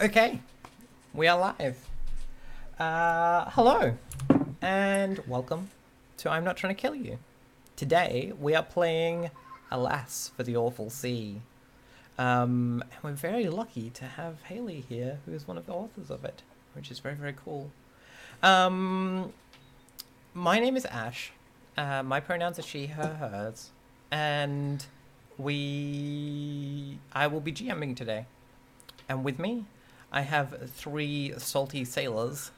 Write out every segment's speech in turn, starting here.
Okay, we are live. Hello, and welcome to I'm Not Trying to Kill You. Today, we are playing Alas for the Awful Sea. And we're very lucky to have Haley here, who is one of the authors of it, which is very, very cool. My name is Ash. My pronouns are she, her, hers. And I will be GMing today. And with me, I have 3 salty sailors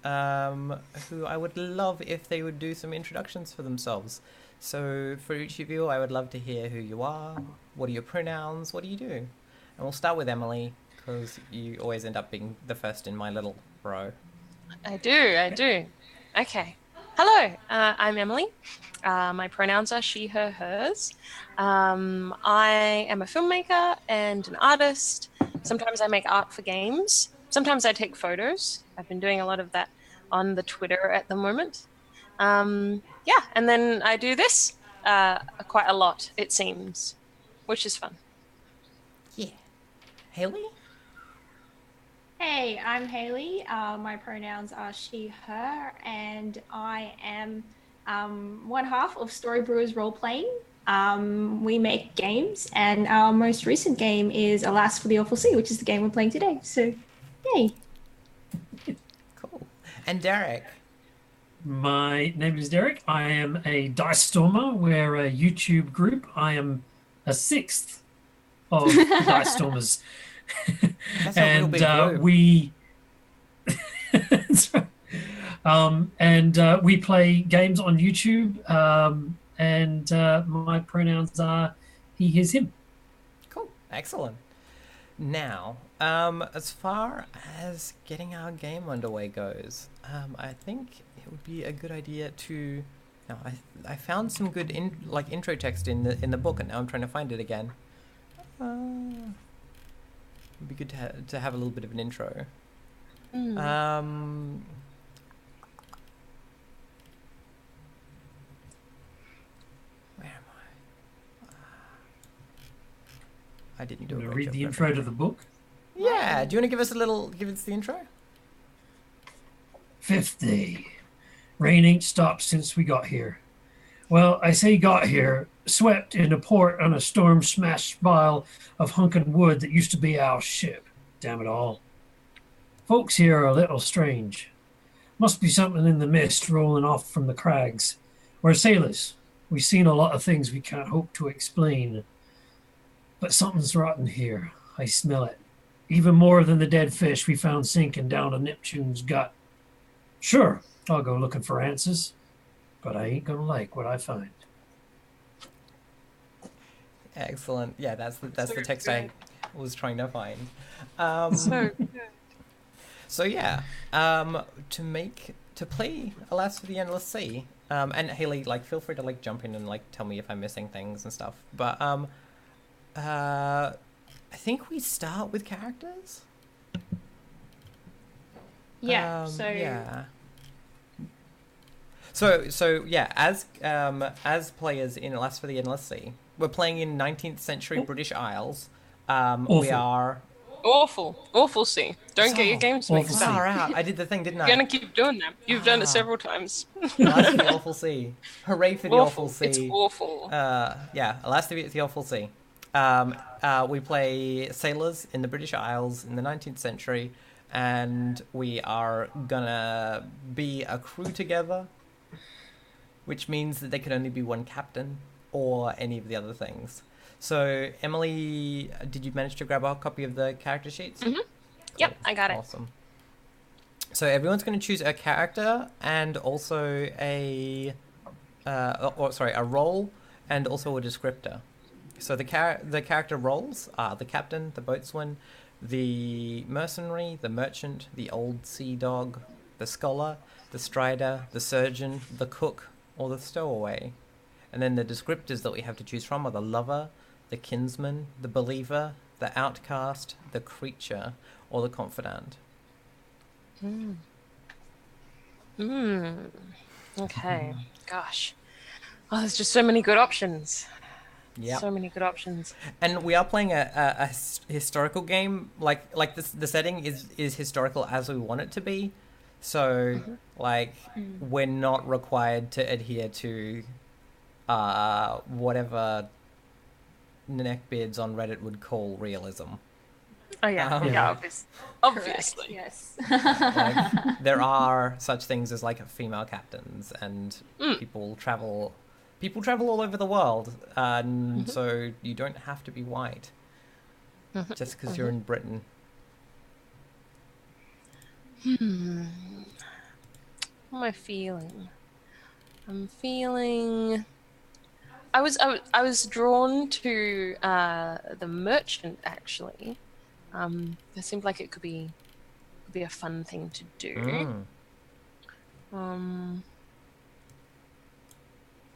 who I would love if they would do some introductions for themselves. So for each of you, I would love to hear who you are, what are your pronouns, what do you do? And we'll start with Emily, because you always end up being the first in my little row. I do. Okay. Hello, I'm Emily. My pronouns are she, her, hers. I am a filmmaker and an artist. Sometimes I make art for games. Sometimes I take photos. I've been doing a lot of that on the Twitter at the moment. And then I do this quite a lot, it seems, which is fun. Yeah. Haley? Hey, I'm Haley. My pronouns are she, her, and I am one half of Story Brewers Role Playing. We make games, and our most recent game is Alas for the Awful Sea, which is the game we're playing today. So, yay. Cool. And Derek? My name is Derek. I am a Dice Stormer. We're a YouTube group. I am a 6th of the Dice Stormers. That's a real big group. We play games on YouTube. My pronouns are he, his, him. Cool. Excellent. Now, as far as getting our game underway goes, I think it would be a good idea to. Now, I found some good intro text in the book, and now I'm trying to find it again. It'd be good to have a little bit of an intro. Where am I? I didn't do it. Read the intro to the book. Yeah. Do you want to give us the intro? 5th day. Rain ain't stopped since we got here. Well, I say got here, swept into port on a storm-smashed spile of hunkin' wood that used to be our ship. Damn it all. Folks here are a little strange. Must be something in the mist rolling off from the crags. We're sailors. We've seen a lot of things we can't hope to explain. But something's rotten here. I smell it. Even more than the dead fish we found sinking down to Neptune's gut. Sure, I'll go looking for answers, but I ain't gonna like what I find. Excellent. Yeah, that's the text good. I was trying to find. So good. So yeah, to play Alas for the Endless Sea, and Haley, feel free to jump in and tell me if I'm missing things and stuff. But I think we start with characters. Yeah. So yeah, as players in Alas for the Endless Sea, we're playing in 19th century British Isles. We are Awful sea. Don't get your games mixed up. Far out. I did the thing, didn't I? You're gonna keep doing that. You've done it several times. Alas for the Awful Sea. Hooray for the Awful Sea. It's awful. Alas for the Awful Sea. We play sailors in the British Isles in the 19th century, and we are gonna be a crew together, which means that there can only be one captain or any of the other things. So, Emily, did you manage to grab a copy of the character sheets? Mm-hmm. Yep, I got it. Awesome. So everyone's going to choose a character and also a role and also a descriptor. So the character roles are the captain, the boatswain, the mercenary, the merchant, the old sea dog, the scholar, the strider, the surgeon, the cook, or the stowaway. And then the descriptors that we have to choose from are the lover, the kinsman, the believer, the outcast, the creature, or the confidant. Okay. Gosh. Oh, there's just so many good options. Yeah. So many good options. And we are playing a historical game. Like the setting is historical as we want it to be. So like we're not required to adhere to whatever neckbeards on Reddit would call realism. Oh yeah, Yeah. obviously. Yes. Like there are such things as like female captains, and people travel all over the world, and so you don't have to be white just because you're in Britain. What am I feeling? I'm feeling. I was drawn to the merchant actually. It seemed like it could be a fun thing to do.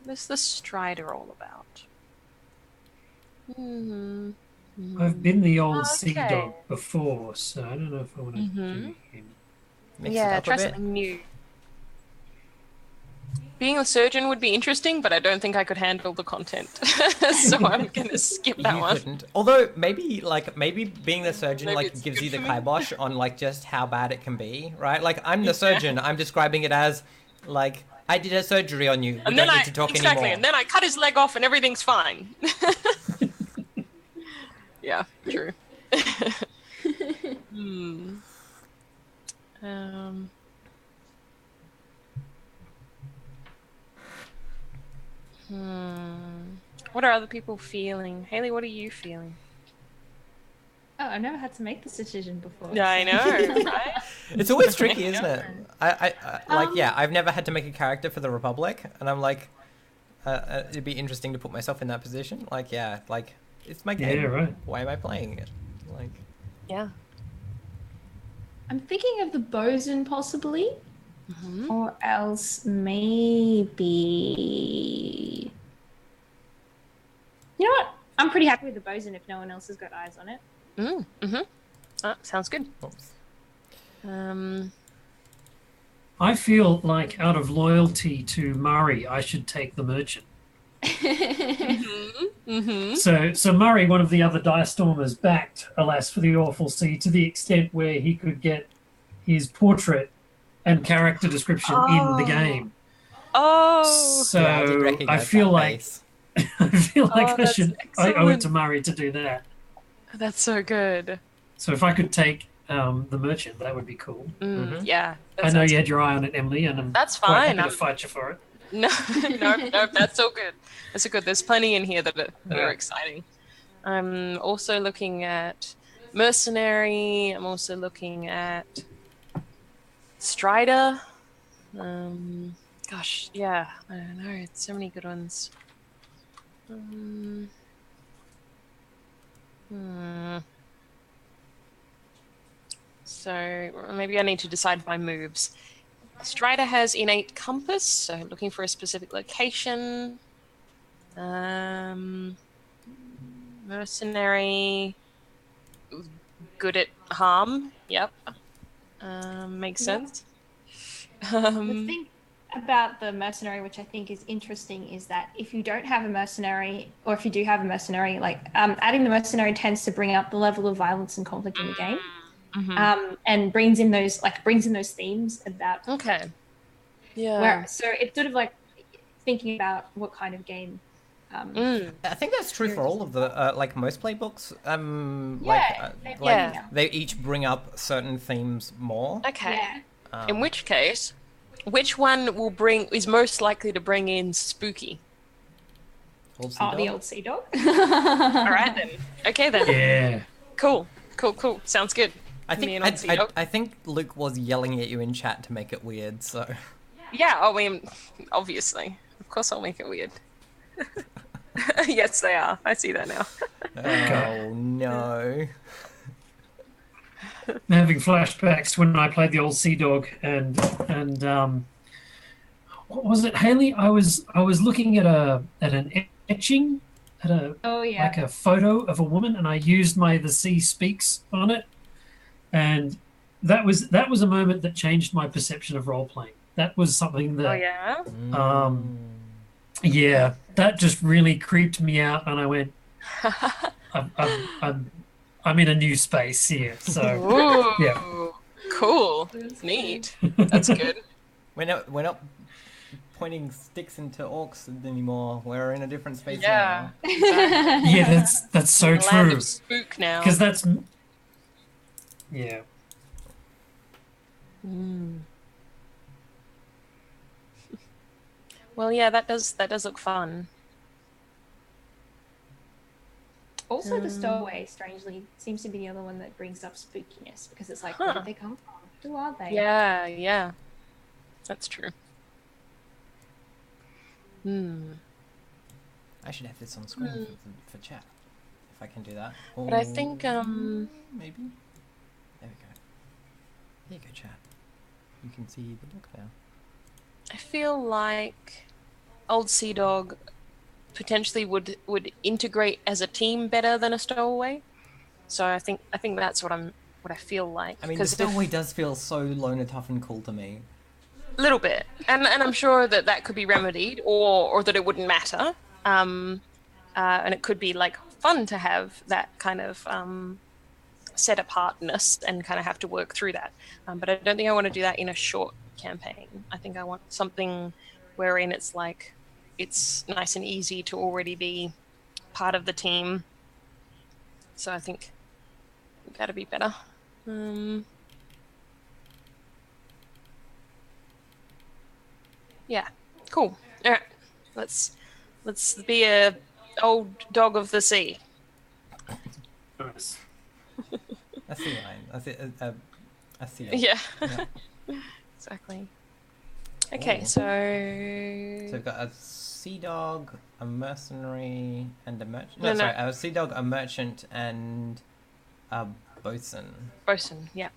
What's the Strider all about? I've been the old sea Okay. dog before, so I don't know if I want to do him. Mix it Yeah, up try a bit. something new. Being a surgeon would be interesting, but I don't think I could handle the content, so I'm gonna skip that You one. couldn't. Although maybe being the surgeon Maybe like it's gives good you the for me. kibosh on like just how bad it can be, right? Like I'm the surgeon. I'm describing it as like I did a surgery on you. We And don't then need to talk exactly, anymore. and then I cut his leg off, and everything's fine. Yeah, true. What are other people feeling? Haley, what are you feeling? Oh, I've never had to make this decision before. Yeah, I know, right? It's always tricky, isn't it? I like yeah. I've never had to make a character for the Republic, and I'm like, it'd be interesting to put myself in that position. Like yeah, like it's my game. Yeah, right. Why am I playing it? Like Yeah. I'm thinking of the bosun possibly, or else maybe. You know what? I'm pretty happy with the bosun if no one else has got eyes on it. Sounds good. oops. I feel like out of loyalty to Murray, I should take the merchant. So Murray, one of the other Direstormers, backed Alas for the Awful Sea to the extent where he could get his portrait and character description in the game. Oh, So Yeah, I did recognize I feel that like face. I feel like I that's should. I owe it excellent. to Murray to do that. that's so good. So if I could take the merchant, that would be cool. Yeah. that I know sounds you had your eye on it, Emily, and I'm That's quite fine. happy to fight you for it. No, that's so good. That's so good. There's plenty in here that are exciting. I'm also looking at Mercenary. I'm also looking at Strider. Gosh, yeah. I don't know. It's so many good ones. So maybe I need to decide my moves. Strider has innate compass, so looking for a specific location. Mercenary, good at harm. Yep, makes sense. The thing about the mercenary, which I think is interesting, is that if you don't have a mercenary, or if you do have a mercenary, like adding the mercenary tends to bring up the level of violence and conflict in the game, and brings in those themes about. Okay. Yeah. Where, so it's sort of like thinking about what kind of game. I think that's true for all of the like most playbooks. They each bring up certain themes more. Okay. Yeah. In which case, which one is most likely to bring in spooky? Old Sea Oh, the Dog. old sea dog. All right then. Okay then. Yeah. Cool. Sounds good. I Me think and Old Sea Dog. I think Luke was yelling at you in chat to make it weird. So Yeah. I mean, obviously, of course, I'll make it weird. Yes, they are. I see that now. oh no. I'm having flashbacks when I played the old sea dog and what was it, Haley? I was looking at an etching at a Oh yeah. like a photo of a woman, and I used my The Sea Speaks on it, and that was a moment that changed my perception of role playing. That was something that Oh yeah. Yeah, that just really creeped me out, and I went, I'm in a new space here. So, yeah. Ooh, cool. Neat. That's good. We're not pointing sticks into orcs anymore. We're in a different space Yeah, now. exactly. Yeah, that's so The land true. of spook now. Because that's yeah. Well, yeah, that does look fun. Also, the stowaway, strangely, seems to be the other one that brings up spookiness because it's like, where Huh. did they come from? Who are they? Yeah, yeah, that's true. I should have this on screen for chat, if I can do that. But I think maybe. There we go. Here you go, chat. You can see the book now. I feel like Old Sea Dog potentially would integrate as a team better than a stowaway. So I think that's what I feel like. I mean, the 'Cause stowaway does feel so loner, tough, and cool to me. a little bit, and I'm sure that could be remedied, or that it wouldn't matter. And it could be like fun to have that kind of set apartness and kind of have to work through that. But I don't think I want to do that in a short campaign. I think I want something wherein it's like it's nice and easy to already be part of the team. So I think that'd be better. Yeah, cool. All right, let's be a old dog of the sea. Nice. A sea lion. A seal. Yeah. Yeah. Exactly. Okay, Ooh. so So we've got a sea dog, a mercenary, and a merchant. No. Sorry, a sea dog, a merchant, and a bosun. bosun, yeah.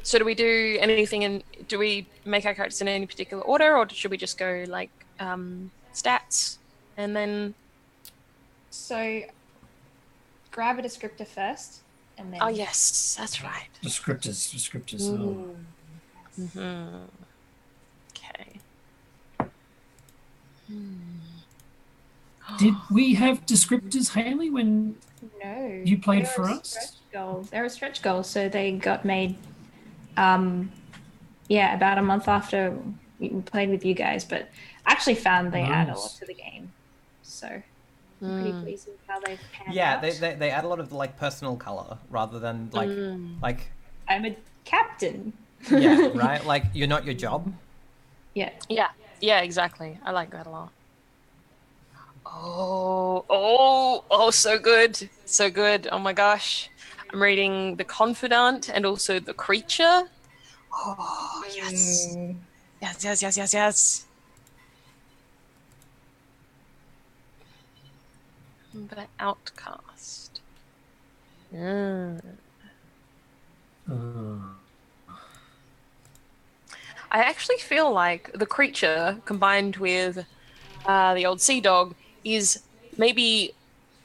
So do we do anything do we make our characters in any particular order, or should we just go like stats and then So, grab a descriptor first, and then. oh yes, that's right. Descriptors. Oh. Okay. Did we have descriptors, Haley, when No. you played they're for a us? stretch goal. They're a stretch goal, so they got made. About a month after we played with you guys, but I actually found they add a lot Nice. to the game. So I'm pretty pleased with how they've panned Yeah, out. they add a lot of like personal color rather than like I'm a captain. yeah, right. Like you're not your job. Yeah. Yeah, exactly. I like that a lot. Oh, so good. So good. Oh my gosh. I'm reading The Confidant and also The Creature. Oh, yes. Yes. But Outcast. I actually feel like The Creature combined with the old sea dog is maybe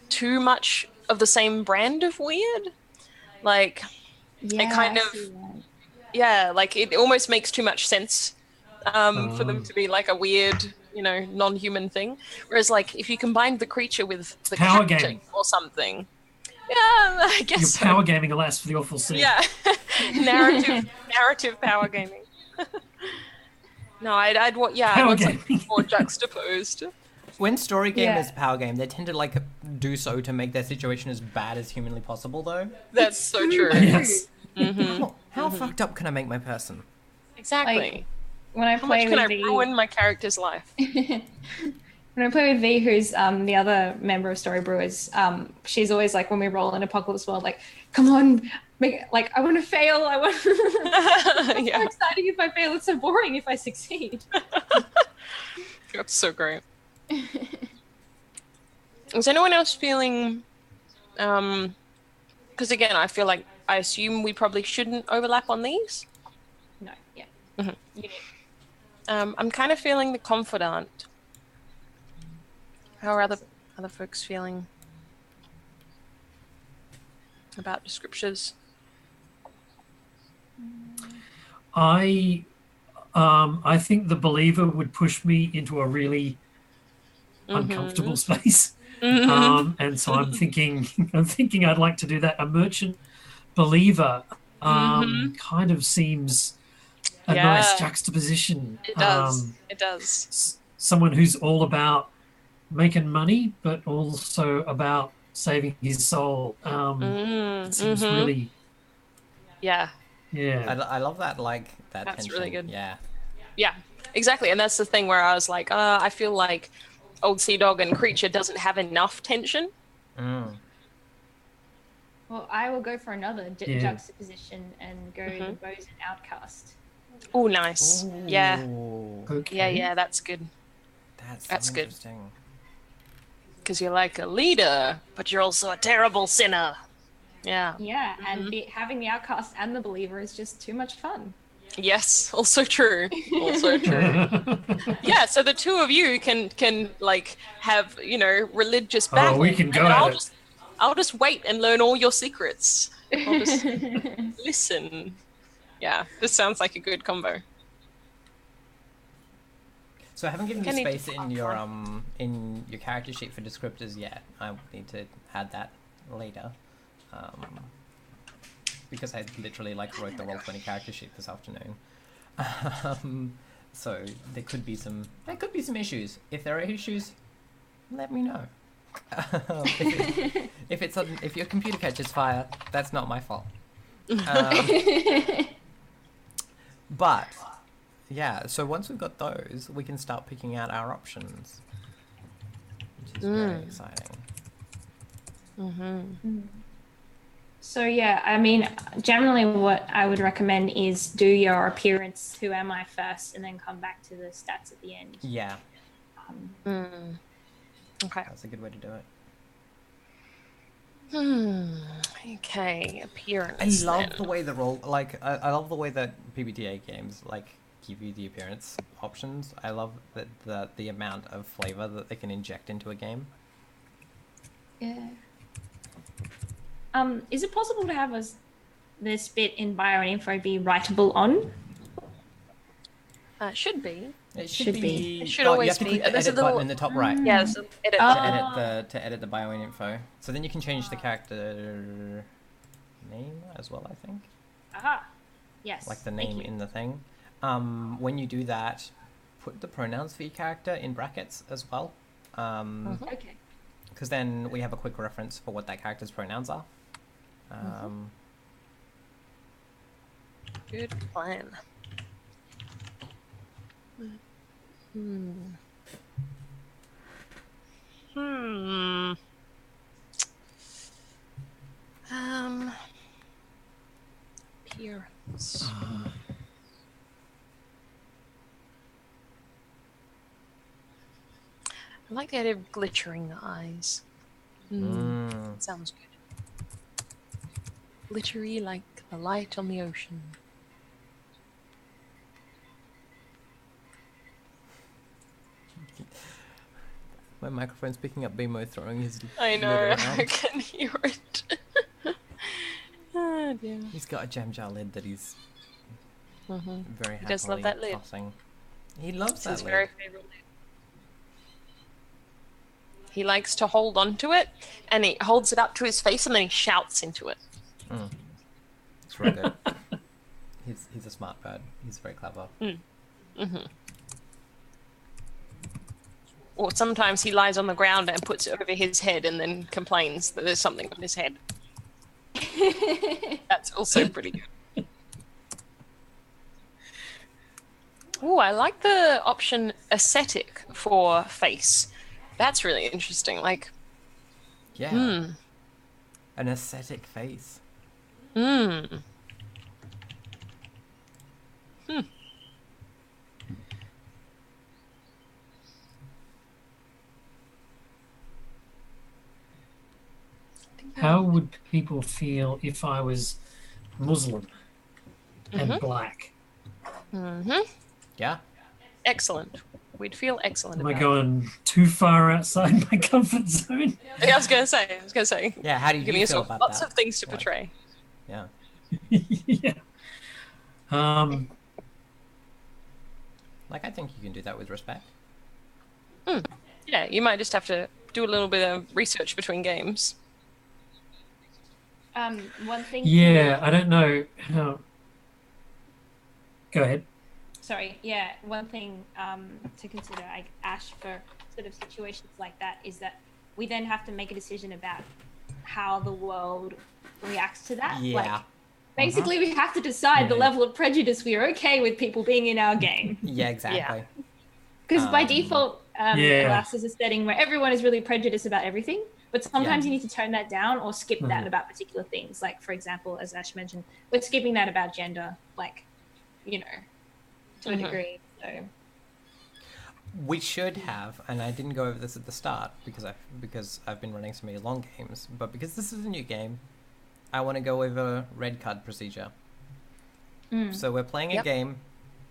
too much of the same brand of weird. Like, Yeah. it kind I of, see that. yeah, like it almost makes too much sense for them to be like a weird, non-human thing. Whereas, like, if you combined the creature with the Power captain gaming. or something, yeah, I guess Your so. power gaming, alas, for the awful sea. Yeah, narrative power gaming. No, I'd want Power something gaming. more juxtaposed. When story game Yeah. is power game, they tend to like do so to make their situation as bad as humanly possible, though. That's so true. Yes. How fucked up can I make my person? Exactly. Like, when I How play much can I with V, ruin my character's life? when I play with V, who's the other member of Story Brewers, she's always like, when we roll in Apocalypse World, like, come on, I want to fail. I want. It's so exciting if I fail. It's so boring if I succeed. That's so great. Is anyone else feeling? Because again, I feel like I assume we probably shouldn't overlap on these. No, yeah. I'm kind of feeling the confidant. How are other folks feeling about descriptors? I think the believer would push me into a really uncomfortable space. And so I'm thinking I'd like to do that. A merchant believer kind of seems a nice Yeah, juxtaposition. it does. It does. Someone who's all about making money, but also about saving his soul. It seems really, Yeah, yeah. I love that, like, that that's tension. really good. Yeah. Yeah, exactly. And that's the thing where I was like, I feel like Old Sea Dog and Creature doesn't have enough tension. Mm. Well, I will go for another Yeah. juxtaposition and go the Bows and Outcast. Oh, nice. Yeah. Ooh, Okay. Yeah, that's good. that's good. interesting. Because you're like a leader, but you're also a terrible sinner. Yeah. Yeah, and having the Outcast and the Believer is just too much fun. Yes, also true. Also true. Yeah, so the two of you can like have, religious battle. Oh, we can and go then at it. I'll just wait and learn all your secrets. I'll just listen. Yeah, this sounds like a good combo. So I haven't given you I need to space in your character sheet for descriptors yet. I need to add that later. Because I literally wrote the Roll20 character sheet this afternoon. So there could be some issues. If there are issues, let me know. If your computer catches fire, that's not my fault. But yeah, so once we've got those, we can start picking out our options, which is very exciting. So yeah, I mean, generally what I would recommend is do your appearance, who am I first, and then come back to the stats at the end. Yeah, Okay. that's a good way to do it. Okay, appearance. I love the way the roll, I love the way that PBTA games give you the appearance options. I love that the amount of flavor that they can inject into a game. Yeah. Is it possible to have this bit in bio and info be writable on? Should be. It Should be. It should you always have to be. click the There's a edit little button in the top right Yeah, there's an edit Oh. button. to edit the bio and info. So then you can change the character name as well, I think. Aha. Yes. Like the thank name you. in the thing. When you do that, put the pronouns for your character in brackets as well. Okay. Because then we have a quick reference for what that character's pronouns are. Good plan. Appearance. I like the idea of glittering eyes. Sounds good. Glittery like the light on the ocean. My microphone's picking up Bimo throwing his I know, lid I around. can hear it. Oh dear. He's got a jam jar lid that he's very happily He does love that lid. tossing. He loves It's that his lid. very favourite lid. He likes to hold on to it, and he holds it up to his face, and then he shouts into it. It's real good. He's a smart bird. He's very clever. Or sometimes he lies on the ground and puts it over his head and then complains that there's something on his head. That's also pretty good. Oh, I like the option aesthetic for face. That's really interesting. Yeah. An aesthetic face. How would people feel if I was Muslim and black? Yeah. Excellent. We'd feel excellent Am I about going too far outside my comfort zone? it. I was gonna say. Yeah, how do you Giving feel yourself about lots that? of things to Like- portray. Yeah. Yeah. Like, I think you can do that with respect. Yeah, you might just have to do a little bit of research between games. One thing. Yeah, I don't know how. Go ahead. Sorry. Yeah, one thing to consider, Ash, for sort of situations like that is that we then have to make a decision about how the world reacts to that. Yeah. Like, basically, we have to decide the level of prejudice we are okay with people being in our game. Yeah, exactly. Because by default, Glass is a setting where everyone is really prejudiced about everything. But sometimes you need to tone that down or skip that about particular things. Like, for example, as Ash mentioned, we're skipping that about gender, like, you know, to a degree. So We should have, and I didn't go over this at the start because I've been running so many long games, but because this is a new game, I want to go over red card procedure. So we're playing a game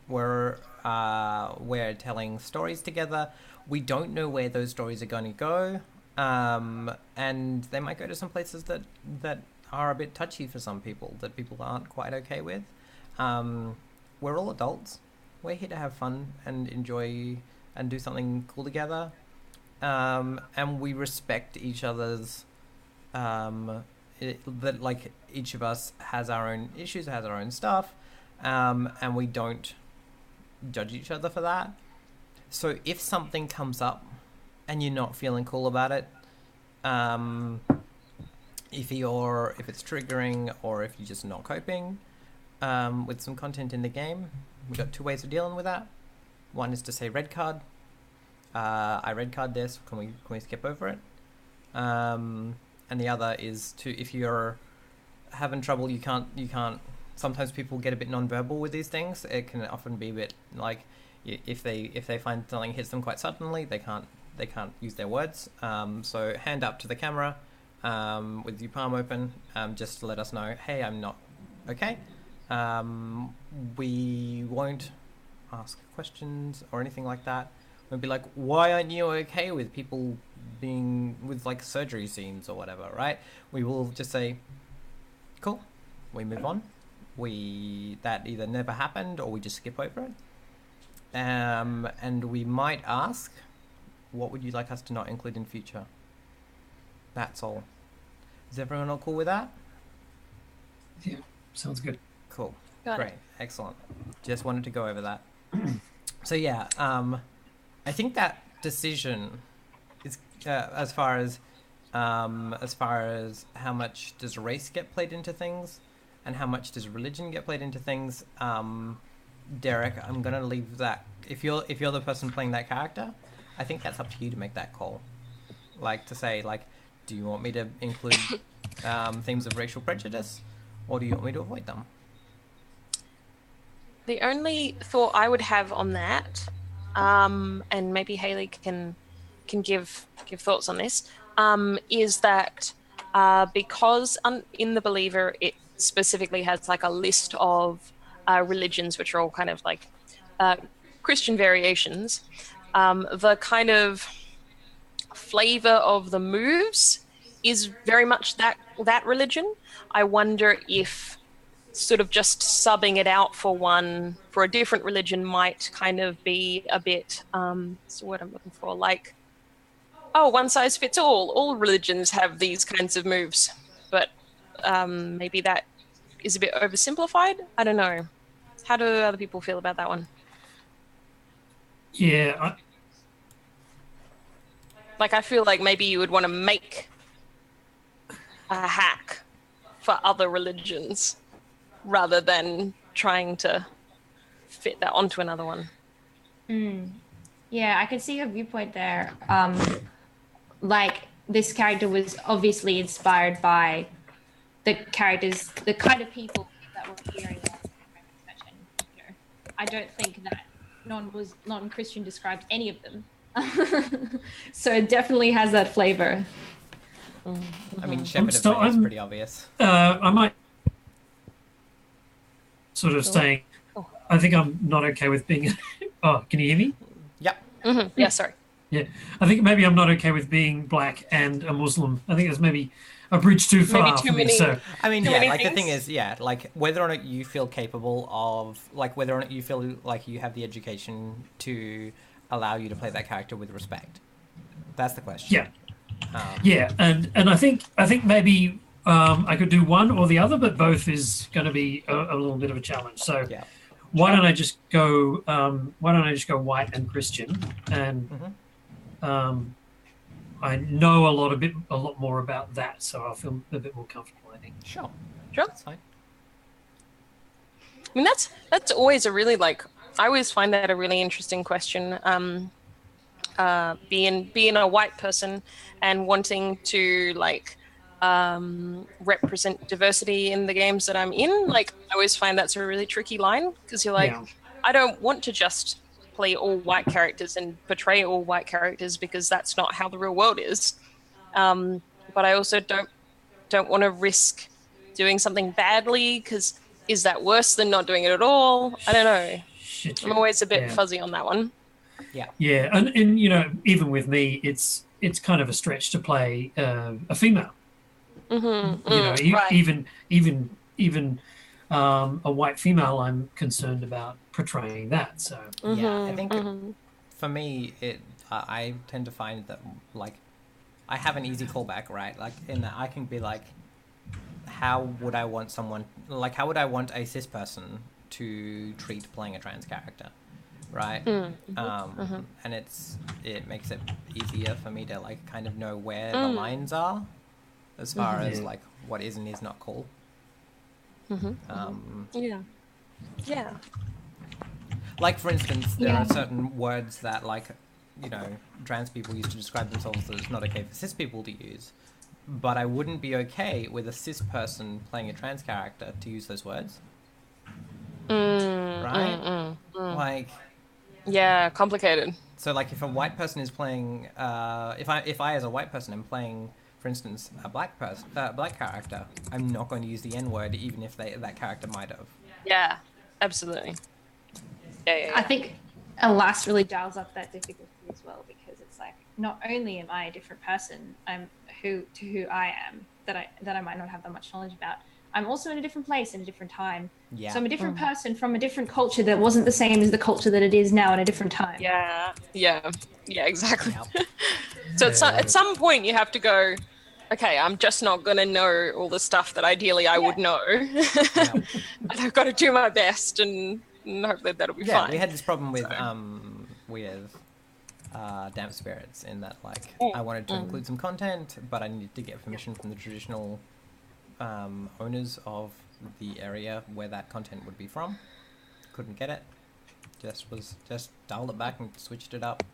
where we're telling stories together. We don't know where those stories are going to go, and they might go to some places that are a bit touchy for some people, that people aren't quite okay with. We're all adults. We're here to have fun and enjoy and do something cool together, and we respect each other's that like each of us has our own issues, has our own stuff, and we don't judge each other for that. So if something comes up and you're not feeling cool about it, if it's triggering or if you're just not coping with some content in the game, we've got two ways of dealing with that. One is to say red card. I red card this. Can we skip over it? And the other is to, if you're having trouble, you can't. Sometimes people get a bit non-verbal with these things. It can often be a bit like if they find something hits them quite suddenly, they can't use their words. So hand up to the camera with your palm open, just to let us know, hey, I'm not okay. We won't ask questions or anything like that. We'll be like, why aren't you okay with people being with like surgery scenes or whatever, right? We will just say, cool, we move on. That either never happened or we just skip over it. And we might ask, what would you like us to not include in future? That's all. Is everyone all cool with that? Yeah, sounds good. Cool. Got Great. it. Excellent. Just wanted to go over that. So yeah, I think that decision is as far as how much does race get played into things, and how much does religion get played into things. Derek, I'm gonna leave that. If you're the person playing that character, I think that's up to you to make that call. Like to say, like, do you want me to include themes of racial prejudice, or do you want me to avoid them? The only thought I would have on that, and maybe Haley can give thoughts on this, is that because in the Believer it specifically has like a list of religions which are all kind of like Christian variations, the kind of flavor of the moves is very much that religion. I wonder if sort of just subbing it out for a different religion might kind of be a bit so what I'm looking for, like, oh, one size fits all religions have these kinds of moves, but maybe that is a bit oversimplified. I don't know. How do other people feel about that one? Yeah, Like, I feel like maybe you would want to make a hack for other religions rather than trying to fit that onto another one. Yeah, I can see your viewpoint there. Like, this character was obviously inspired by the characters, the kind of people that were appearing in the you know, I don't think that non-Christian described any of them. So it definitely has that flavor. I mean, Shepherd of Fate is pretty obvious. I might sort of saying, I think I'm not okay with being. Oh, can you hear me? Yep. Yeah, sorry. Yeah, I think maybe I'm not okay with being black and a Muslim. I think it's maybe a bridge too Maybe far too for me. many- So I mean, Too yeah, many like the thing things? is, yeah, like whether or not you feel capable of, like whether or not you feel like you have the education to allow you to play that character with respect. That's the question. yeah, yeah, and I think maybe I could do one or the other, but both is going to be a little bit of a challenge. So Yeah. why don't I just go? Why don't I just go white and Christian? And um, I know a lot more about that, so I'll feel a bit more comfortable. I think. Sure. Sure. That's fine. I mean, that's always a really like. I always find that a really interesting question. Being a white person and wanting to like represent diversity in the games that I'm in. Like, I always find that's a really tricky line because you're like, Yeah. I don't want to just play all white characters and portray all white characters because that's not how the real world is. But I also don't want to risk doing something badly because is that worse than not doing it at all? I don't know. Shit, I'm always a bit yeah. fuzzy on that one. Yeah. Yeah, and even with me, it's kind of a stretch to play a female. Right. Even a white female, I'm concerned about portraying that. So Yeah, I think for me, I tend to find that like I have an easy callback, right? Like in that I can be like, how would I want someone like how would I want a cis person to treat playing a trans character, right? And it makes it easier for me to like kind of know where the lines are as far as like what is and is not cool. Yeah. Like, for instance, there are certain words that, like, trans people use to describe themselves that it's not okay for cis people to use. But I wouldn't be okay with a cis person playing a trans character to use those words. Right? Like... Yeah, complicated. So, like, if a white person is playing... if I, as a white person, am playing, for instance, a black character, I'm not going to use the N-word, even if that character might have. Yeah, absolutely. Yeah. I think Alas really dials up that difficulty as well, because it's like, not only am I a different person, I'm who I am that I might not have that much knowledge about, I'm also in a different place in a different time. Yeah. So I'm a different person from a different culture that wasn't the same as the culture that it is now in a different time. Yeah, exactly. Yep. So at some point you have to go, okay, I'm just not going to know all the stuff that ideally I would know. And I've got to do my best and hope that that'll be fine. Yeah, we had this problem with Damp Spirits in that, like, I wanted to include some content, but I needed to get permission from the traditional owners of the area where that content would be from. Couldn't get it. Just dialed it back and switched it up.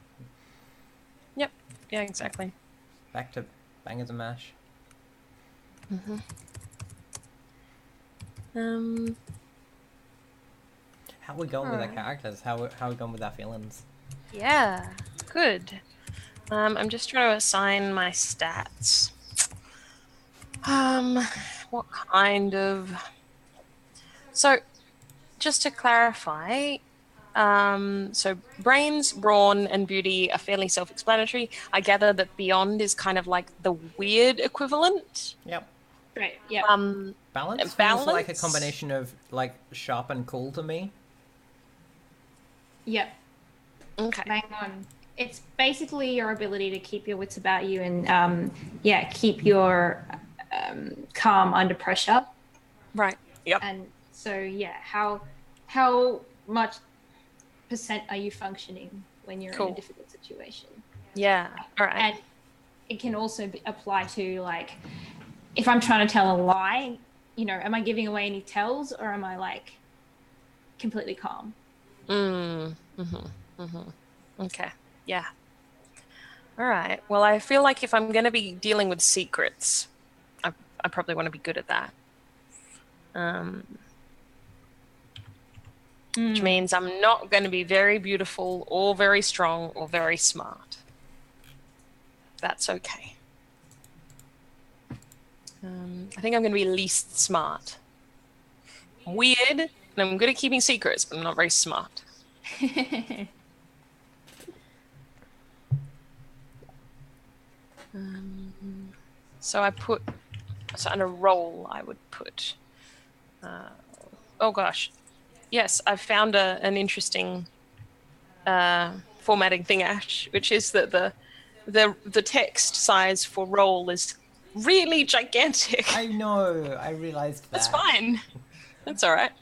Yep. Yeah, exactly. Back to bangers and mash. How are we going with our characters? How are we going with our feelings? Yeah, good. I'm just trying to assign my stats. What kind of... So, just to clarify, so brains, brawn, and beauty are fairly self-explanatory. I gather that beyond is kind of like the weird equivalent. Yep. Right. Yeah. Balance feels like a combination of like sharp and cool to me. Yep. Okay. Bang on. It's basically your ability to keep your wits about you and keep your calm under pressure. Right. Yep. And so how much percent are you functioning when you're in a difficult situation? Yeah. All right. And it can also apply to, like, if I'm trying to tell a lie, am I giving away any tells, or am I like completely calm? Okay. Yeah. All right. Well, I feel like if I'm going to be dealing with secrets, I probably want to be good at that. Which means I'm not going to be very beautiful or very strong or very smart. That's okay. I think I'm going to be least smart. Weird, and I'm good at keeping secrets, but I'm not very smart. So under roll, I would put. Oh gosh, yes, I've found an interesting formatting thing, Ash, which is that the text size for roll is really gigantic. I know. I realized that. That's fine. That's all right.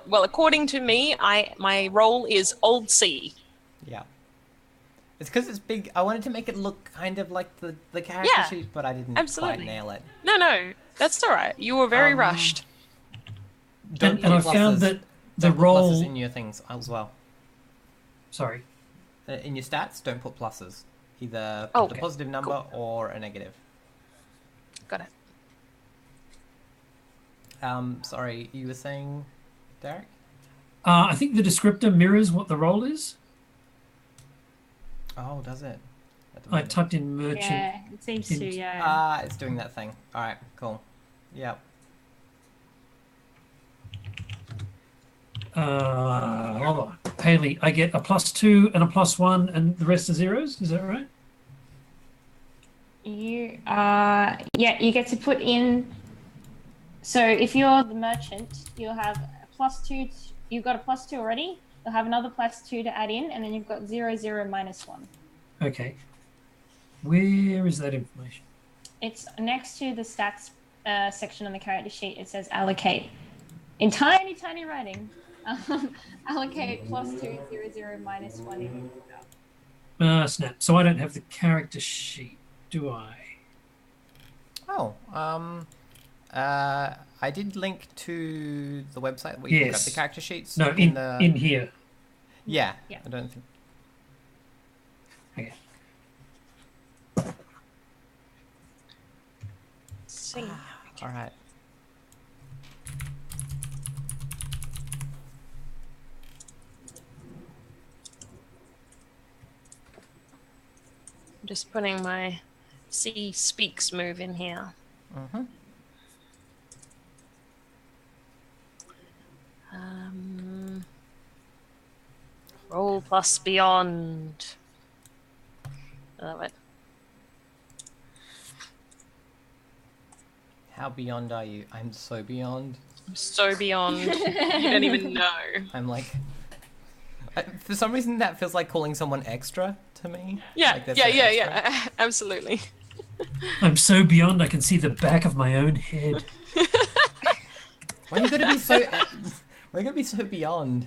Well, according to me, my role is Old C. Yeah. It's because it's big. I wanted to make it look kind of like the character Yeah, sheet, but I didn't absolutely. quite nail it. No, that's all right. You were very rushed. Don't And put I pluses. found that the Don't put pluses role. in your things as well. Sorry. In your stats, don't put pluses. Either Oh, the okay. positive number Cool. or a negative. Got it. Sorry, you were saying, Derek? I think the descriptor mirrors what the role is. Oh, does it? I typed in merchant. Yeah, it seems to, yeah. Ah, it's doing that thing. All right, cool. Yep. Hold on. Haley, I get a +2 and a +1, and the rest are zeros. Is that right? You you get to put in. So if you're the merchant, you'll have a +2. You've got a +2 already. You'll have another +2 to add in, and then you've got 0, 0, -1. Okay. Where is that information? It's next to the stats section on the character sheet. It says allocate in tiny, tiny writing. Allocate +2, 0, 0, -1. Snap. So I don't have the character sheet, do I? Oh, I did link to the website where you can grab the character sheets. No, in here. Yeah, Yeah. I don't think. Okay. See. All right. I'm just putting my C speaks move in here. Mm-hmm. Roll plus beyond. I love it. How beyond are you? I'm so beyond. I'm so beyond. You don't even know. I'm like. For some reason, that feels like calling someone extra to me. Yeah, Like they're so extra. yeah. Absolutely. I'm so beyond I can see the back of my own head. Why are you gonna be so? We're gonna be so beyond.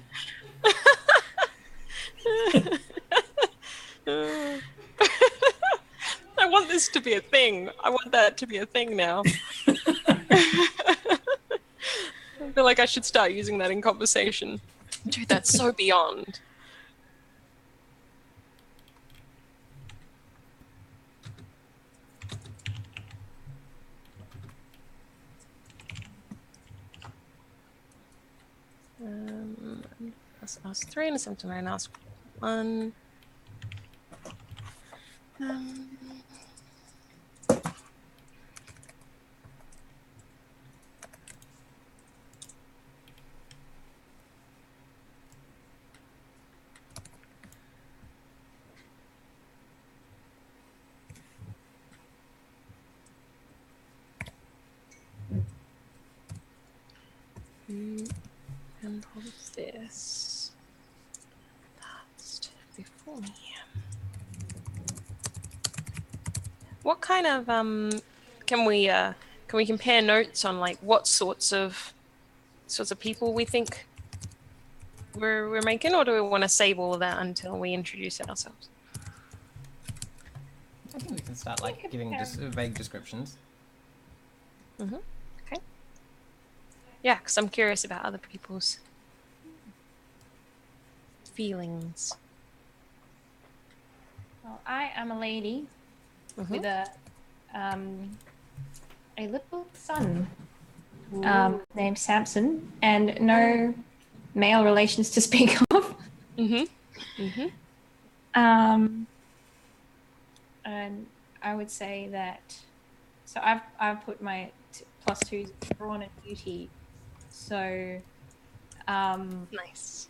I want this to be a thing. I want that to be a thing now. I feel like I should start using that in conversation. Dude, that's so beyond. Ask 3 and a 79, ask 1. And all of this last before me. What kind of can we compare notes on like what sorts of people we think we're making, or do we want to save all of that until we introduce ourselves? I think we can start like giving just vague descriptions. Mm-hmm. Okay. Yeah, because I'm curious about other people's feelings. Well, I am a lady with a little son named Samson, and no male relations to speak of. And I would say that. So I've put my +2s brawn and beauty. So, nice.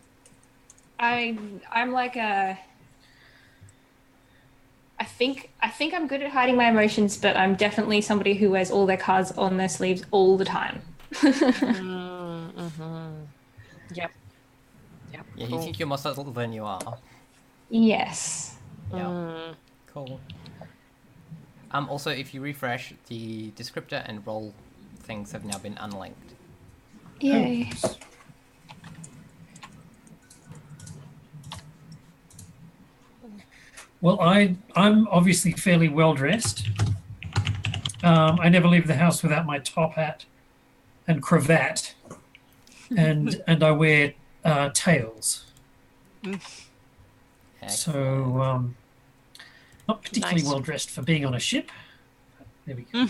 I'm like a think I'm good at hiding my emotions, but I'm definitely somebody who wears all their cards on their sleeves all the time. Yep. Yeah, Cool. you think you're more subtle than you are. Yes. Yeah. Cool. Also, if you refresh, the descriptor and role things have now been unlinked. Yay. Well, I'm obviously fairly well dressed. I never leave the house without my top hat and cravat, and I wear tails. So not particularly Nice. well dressed for being on a ship. There we go.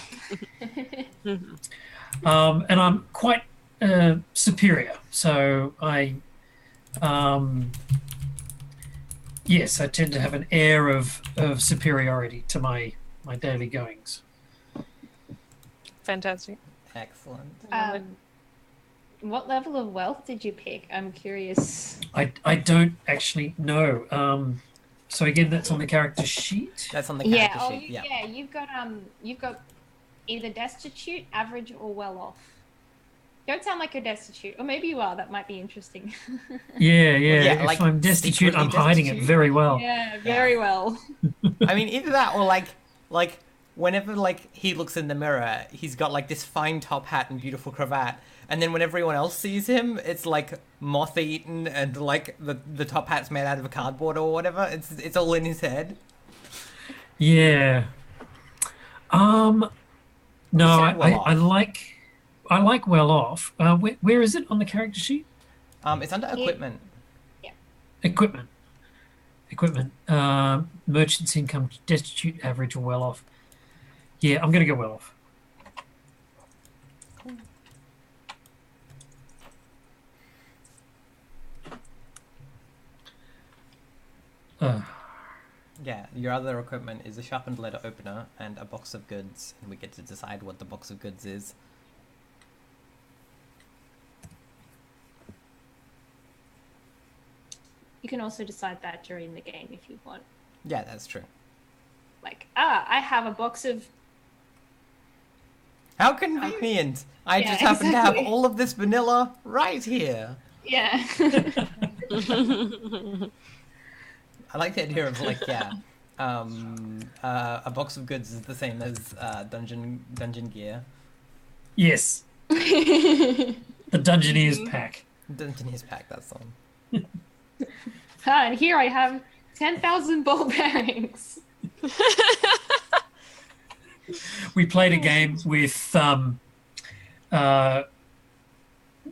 And I'm quite superior. So yes, I tend to have an air of superiority to my daily goings. Fantastic. Excellent. What level of wealth did you pick? I'm curious. I don't actually know. So again, that's on the character sheet. That's on the character sheet. You've got either destitute, average, or well off. Don't sound like you're destitute, or maybe you are. That might be interesting. Yeah. Yeah, if like, I'm destitute, secretly I'm hiding it destitute. very well. Yeah, very well. I mean, either that or like whenever like he looks in the mirror, he's got like this fine top hat and beautiful cravat, and then when everyone else sees him, it's like moth eaten and like the top hat's made out of a cardboard or whatever. It's all in his head. Yeah. No, said well I like well off. Where is it on the character sheet? It's under equipment. Equipment. Merchant's income, destitute, average, or well off. Yeah, I'm going to go well off. Yeah, your other equipment is a sharpened letter opener and a box of goods, and we get to decide what the box of goods is. You can also decide that during the game if you want. Yeah, that's true. Like, I have a box of... How convenient! I Yeah, just happen to have exactly. all of this vanilla right here. Yeah. I like the idea of like, a box of goods is the same as dungeon gear. Yes. The Dungeoneer's pack. Dungeoneer's pack, that's the one. And here I have 10,000 ball bearings. We played a game with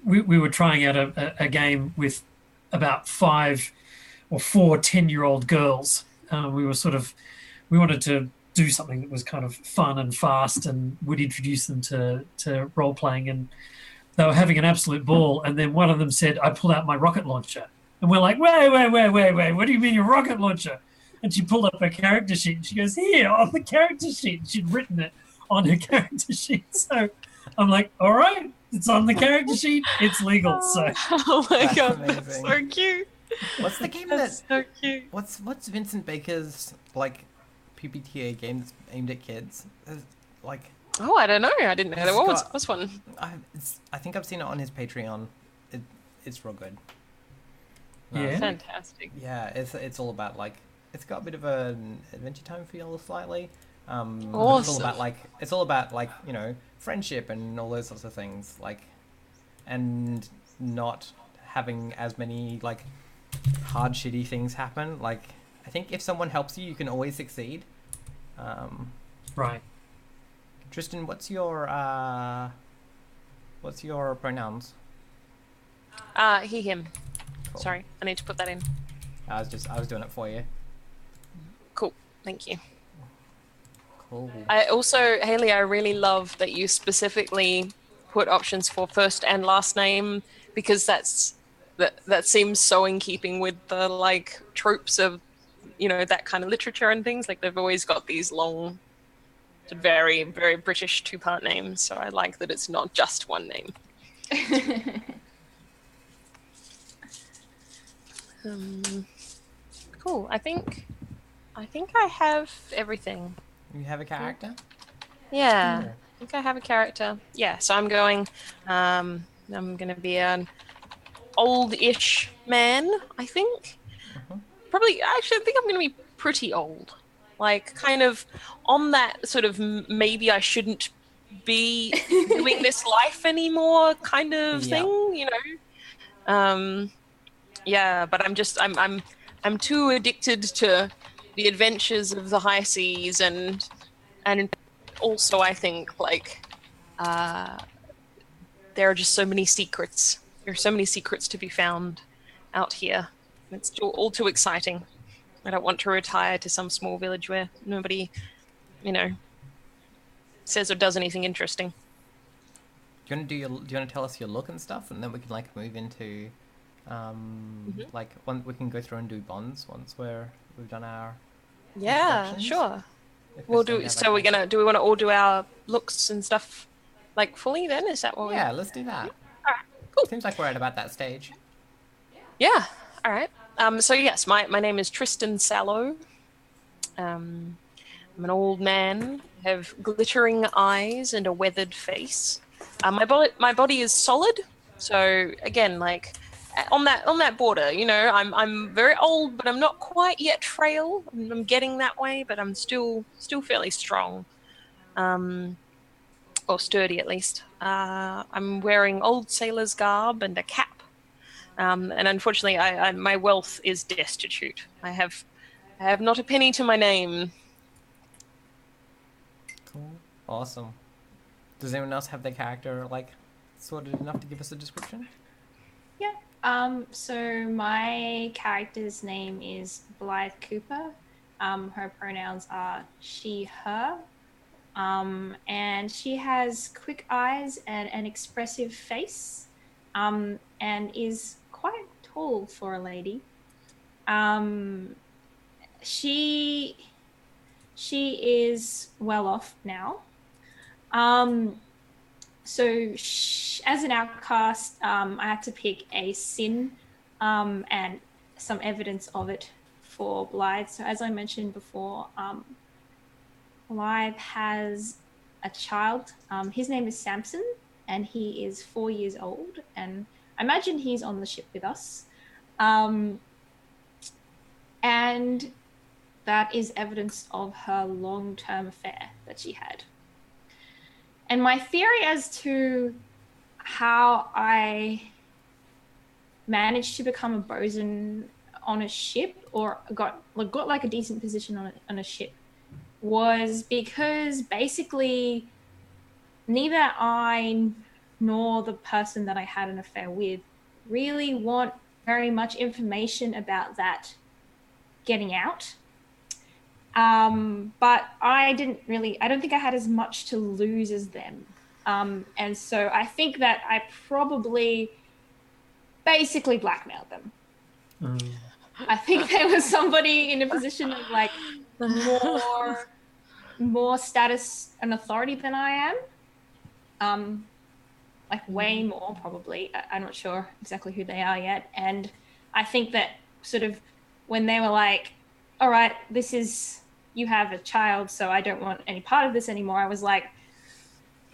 we were trying out a game with about 5 or 4 10-year-old girls. We wanted to do something that was kind of fun and fast and would introduce them to role playing, and they were having an absolute ball. And then one of them said, I pulled out my rocket launcher. And we're like, wait, what do you mean your rocket launcher? And she pulled up her character sheet and she goes, here, on the character sheet. She'd written it on her character sheet. So I'm like, all right, it's on the character sheet. It's legal. So Oh my That's god, amazing. that's so cute. What's the game That's so cute. What's Vincent Baker's like PBTA game that's aimed at kids? Like, Oh, I don't know. I didn't know there It's was. got- What's one? I think I've seen it on his Patreon. It's real good. Yeah. Fantastic. Yeah, it's all about like it's got a bit of an Adventure Time feel slightly. It's all about like you know friendship and all those sorts of things like, and not having as many like hard shitty things happen. Like I think if someone helps you, you can always succeed. right. Tristan, what's your pronouns? He, him. Cool. Sorry, I need to put that in. I was doing it for you. Cool. Thank you. Cool. I also, Haley, I really love that you specifically put options for first and last name, because that seems so in keeping with the like tropes of, you know, that kind of literature and things. Like they've always got these long, very, very British 2-part names. So I like that it's not just one name. Cool. I think I think I have everything. You have a character? Yeah, Cool. I think I have a character. Yeah, so I'm going. I'm going to be an old-ish man. I think. Probably. Actually, I think I'm going to be pretty old. Like, kind of on that sort of maybe I shouldn't be doing this life anymore kind of Yeah. thing. You know. Yeah, but I'm too addicted to the adventures of the high seas and also I think like there are just so many secrets. There are so many secrets to be found out here. It's all too exciting. I don't want to retire to some small village where nobody, you know, says or does anything interesting. Do you want to tell us your look and stuff, and then we can like move into, like we can go through and do bonds once we've done our Yeah, introductions? sure. If We'll still do. have, So like, do we want to all do our looks and stuff like fully? Then is that what? Yeah, let's do that. All right. Cool. Seems like we're at about that stage. Yeah. All right. So yes, my name is Tristan Sallow. I'm an old man. I have glittering eyes and a weathered face. My body is solid. So again, like on that border, you know, I'm very old, but I'm not quite yet frail. I'm getting that way, but I'm still fairly strong, or sturdy at least. I'm wearing old sailor's garb and a cap. And unfortunately, my wealth is destitute. I have not a penny to my name. Cool. Awesome. Does anyone else have their character like sorted enough to give us a description? Yeah. So my character's name is Blythe Cooper. Her pronouns are she, her. And she has quick eyes and an expressive face, and is quite tall for a lady. She is well off now. So as an outcast, I had to pick a sin and some evidence of it for Blythe. So as I mentioned before, Blythe has a child. His name is Samson, and he is 4 years old. And I imagine he's on the ship with us. And that is evidence of her long-term affair that she had. And my theory as to how I managed to become a bosun on a ship, or got like a decent position on a ship, was because basically neither I nor the person that I had an affair with really want very much information about that getting out. But I don't think I had as much to lose as them. And so I think that I probably basically blackmailed them. I think there was somebody in a position of like more status and authority than I am. Like way more probably. I'm not sure exactly who they are yet. And I think that sort of when they were like, all right, you have a child, so I don't want any part of this anymore. I was like,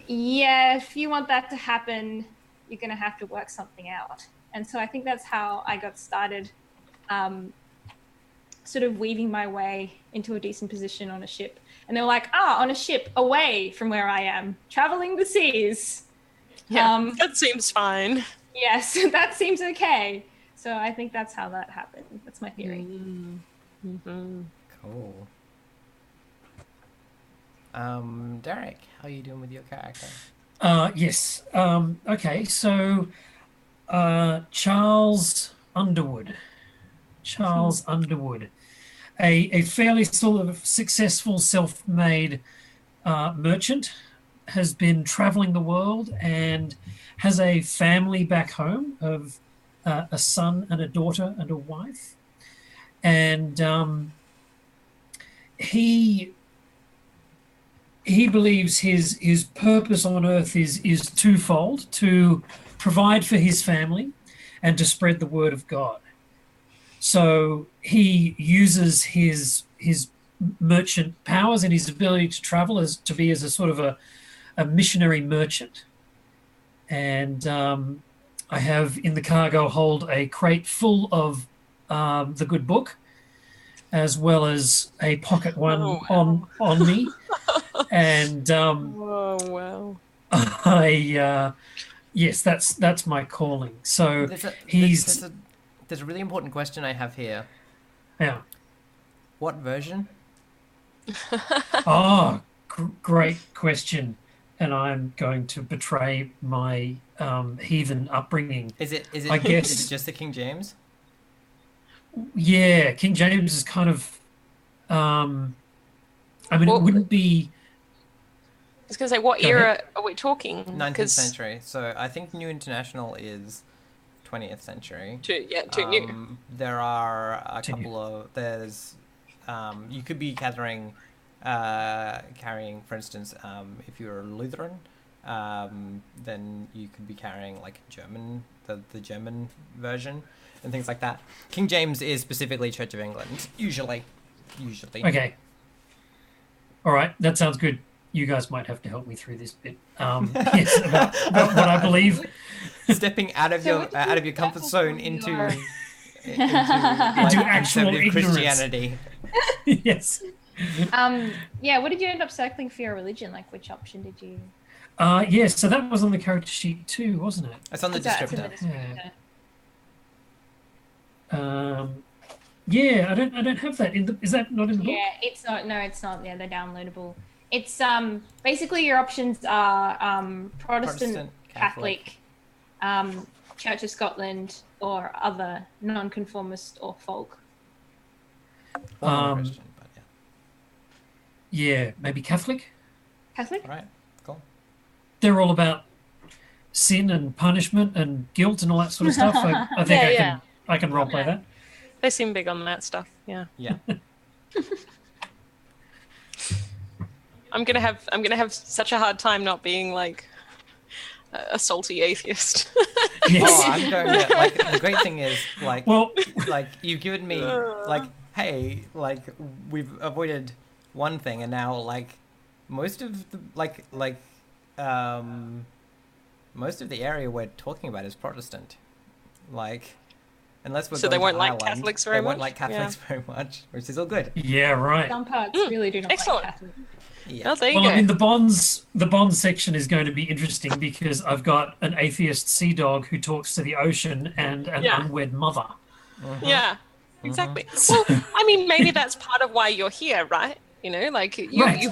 yeah, if you want that to happen, you're going to have to work something out. And so I think that's how I got started, sort of weaving my way into a decent position on a ship. And they were like, on a ship away from where I am, traveling the seas. Yeah, that seems fine. Yes, that seems okay. So I think that's how that happened. That's my theory. Mm-hmm. Cool. Derek, how are you doing with your character? Yes. Okay, so Charles Underwood. A fairly sort of successful self-made merchant, has been traveling the world and has a family back home of a son and a daughter and a wife. And he believes his purpose on earth is twofold: to provide for his family and to spread the word of God. So he uses his merchant powers and his ability to travel as to be as a sort of a missionary merchant. And I have in the cargo hold a crate full of the good book, as well as a pocket one Oh, wow. on me. And Oh, wow. I yes, that's my calling. So There's a, he's there's a really important question I have here. yeah. What version? Oh, great question. And I'm going to betray my heathen upbringing. Is it I guess is it just the King James? yeah, King James is kind of I mean it Well, wouldn't be I was going to say, what Go ahead. era are we talking? 19th 'Cause century. So I think New International is 20th century. too new. There are a Too new. couple of you could be carrying, for instance, if you're a Lutheran, then you could be carrying like German, the German version, and things like that. King James is specifically Church of England, usually. okay. All right, that sounds good. You guys might have to help me through this bit. Yes, about what I believe. Stepping out of So your what did you out of your comfort tackle zone from into your- into like, Into actual conservative ignorance. Christianity. Yes. Yeah, what did you end up circling for your religion? Like, which option did you? Yes, so that was on the character sheet too, wasn't it? It's on the Is that- it's in the descriptor. descriptor. Yeah, I don't have that in the. Is that not in the book? Yeah, it's not. No, it's not. Yeah, they're downloadable. It's basically your options are Protestant, Catholic, Church of Scotland, or other non-conformist or folk. Or Um, Christian, but yeah. Yeah, maybe Catholic. Catholic? All right, cool. They're all about sin and punishment and guilt and all that sort of stuff. I think Yeah, I can roleplay that. They seem big on that stuff. Yeah. Yeah. I'm gonna have such a hard time not being like a salty atheist. Yes. Oh, I'm going to, like, the great thing is, like, Well, like, you've given me, like, hey, like, we've avoided one thing, and now, like, most of the, most of the area we're talking about is Protestant. Like, unless we're So they going to won't like Ireland, Catholics very they won't much? like Catholics very much, which is all good. yeah, right. Some parts really do not excellent. like Catholic. Yeah. Oh, there you Well, go. I mean, the bonds section is going to be interesting because I've got an atheist sea dog who talks to the ocean and an Yeah. unwed mother. Yeah, exactly. Well, I mean, maybe that's part of why you're here, right? You know, like Right.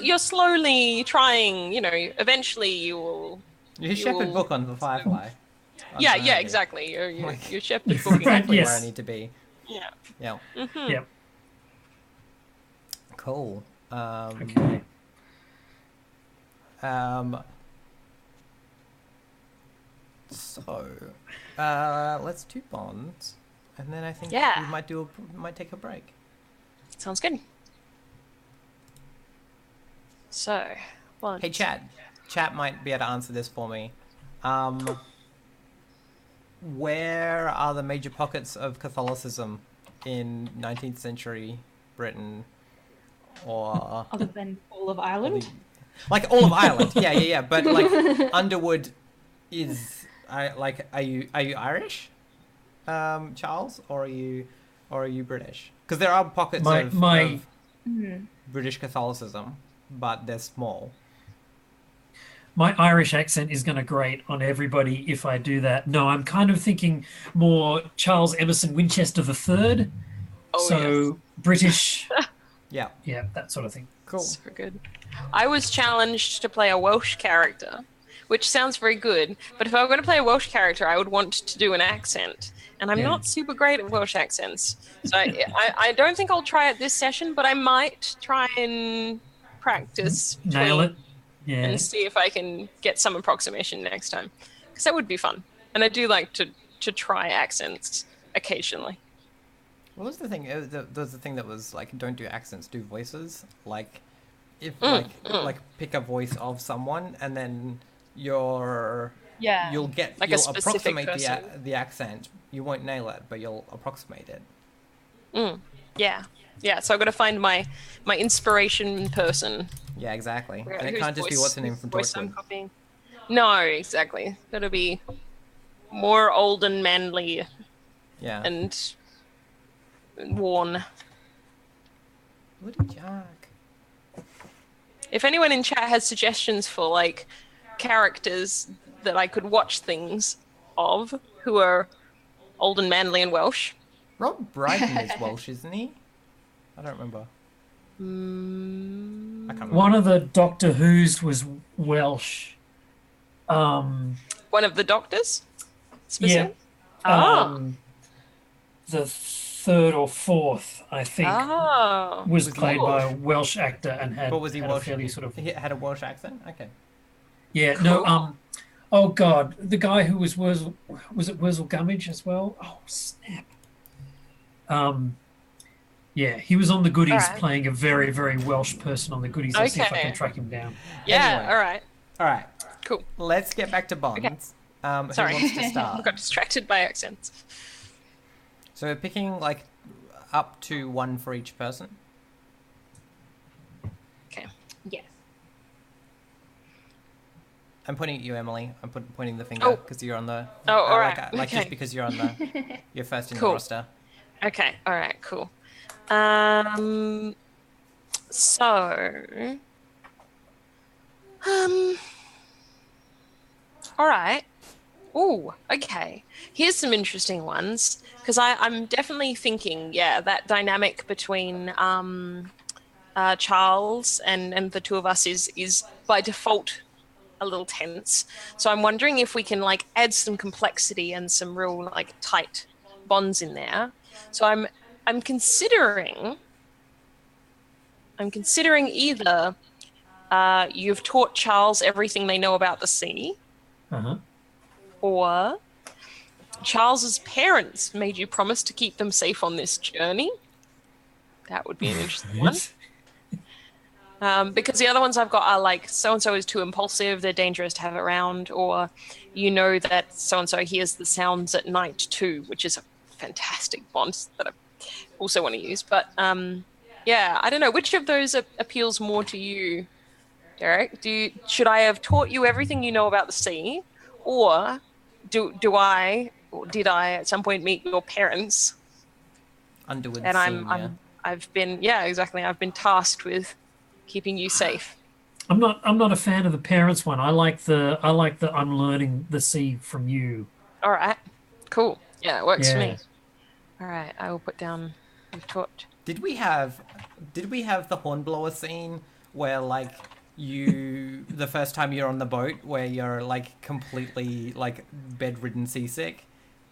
you're slowly trying. You know, eventually you will. Your You shepherd will- book on the Firefly. Yeah, Understand it. exactly. You're Like- you're shepherd It's booking. exactly where I Yes. need to be. Yeah. Yeah. Mhm. Yep. Cool. Okay. So, let's do bonds, and then I think Yeah. we might take a break. Sounds good. So, well, Hey, chat might be able to answer this for me. Where are the major pockets of Catholicism in 19th century Britain, or Other than all of Ireland. like all of Ireland? Yeah. But like Underwood is, are you Irish, Charles, or are you British? Because there are pockets My- of Mhm. British Catholicism, but they're small. My Irish accent is going to grate on everybody if I do that. No, I'm kind of thinking more Charles Emerson Winchester III. Oh, So British, Yeah, yeah, that sort of thing. cool. so good. I was challenged to play a Welsh character, which sounds very good. But if I were going to play a Welsh character, I would want to do an accent, and I'm Yeah. not super great at Welsh accents. So I don't think I'll try it this session, but I might try and practice Nail between- it. Yeah. and see if I can get some approximation next time, because that would be fun. And I do like to try accents occasionally. What was the thing? There was the thing that was like, don't do accents, do voices. Like, if like pick a voice of someone, and then Yeah. you'll Like a you'll specific approximate person. the accent you won't nail it, but you'll approximate it. Yeah. So I've got to find my inspiration person. Yeah, exactly. Where- And it whose can't just be voice- what's her name whose from voice I'm Torchwood. copying. No, exactly. Got to be more old and manly Yeah. and worn. Bloody Jack. If anyone in chat has suggestions for like characters that I could watch things of who are old and manly and Welsh. Rob Brydon is Welsh, isn't he? I don't remember. I can't remember. One of the Doctor Who's was Welsh. One of the doctors? Yeah. Specific? Oh. The third or fourth, I think, Oh. was Was he played by a Welsh? Welsh actor and had, But was he had Welsh? a fairly sort of... He had a Welsh accent? Okay. Yeah, Cool. no, oh God, the guy who was it Wurzel Gummidge as well? Oh, snap. Yeah, he was on the Goodies Alright. playing a very, very Welsh person on the Goodies. I'll see if I Okay. can track him down. Yeah, Anyway. all right. All right. Cool. Let's get back to Bonds. Who Sorry. wants to I start? got distracted by accents. So we're picking like up to one for each person. Okay. Yes. I'm pointing at you, Emily. I'm pointing the finger Oh. because you're on the. Oh, all right. Like Okay. just because you're on the. You're first in Cool. the roster. Okay. All right. Cool. So. All right. Ooh. Okay. Here's some interesting ones because I'm definitely thinking, yeah, that dynamic between Charles and the two of us is by default a little tense. So I'm wondering if we can like add some complexity and some real like tight bonds in there. So I'm considering either you've taught Charles everything they know about the sea, Uh-huh. or Charles's parents made you promise to keep them safe on this journey. That would be an interesting one. Because the other ones I've got are like so-and-so is too impulsive, they're dangerous to have around, or you know that so-and-so hears the sounds at night too, which is a fantastic bond that I also want to use. But yeah, I don't know. Which of those appeals more to you, Derek? Should I have taught you everything you know about the sea, or did I at some point meet your parents? Underwood And Senior. I've been tasked with keeping you safe. I'm not a fan of the parents one. I like the unlearning the sea from you. All right, cool. Yeah, it works for Yeah. me. All right, I will put down. You've taught. Did we have the hornblower scene where like you the first time you're on the boat where you're like completely like bedridden seasick?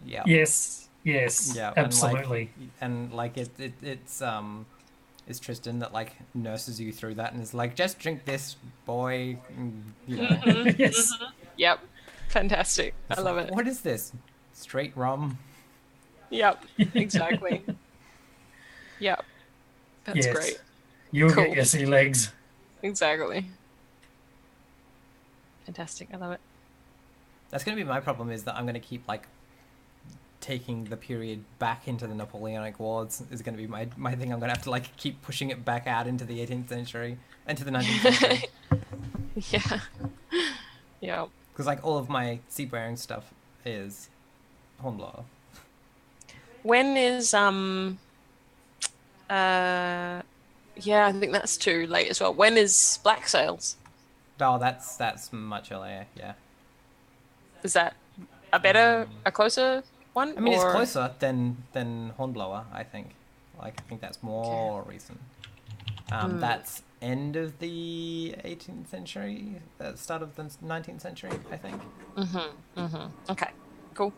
Yeah. Yes, Yeah. absolutely. And like it's Tristan that like nurses you through that and is like, just drink this, boy. You know. Yes. Yep, fantastic. I love it. What is this? Straight rum? Yep, exactly. Yep, that's Yes. great. You'll Cool. get your sea legs. Exactly. Fantastic. I love it. That's gonna be my problem, is that I'm gonna keep like taking the period back into the Napoleonic Wars is gonna be my thing. I'm gonna have to like keep pushing it back out into the 18th century, into the 19th century. Yeah. Yeah. Because like all of my seafaring stuff is hornblower. When is yeah, I think that's too late as well. When is Black Sails? Oh, that's much earlier. Yeah. Is that a closer one? I mean, it's or- closer than hornblower. I think. Like, I think that's more recent. That's end of the 18th century, start of the 19th century, I think. Okay. Cool.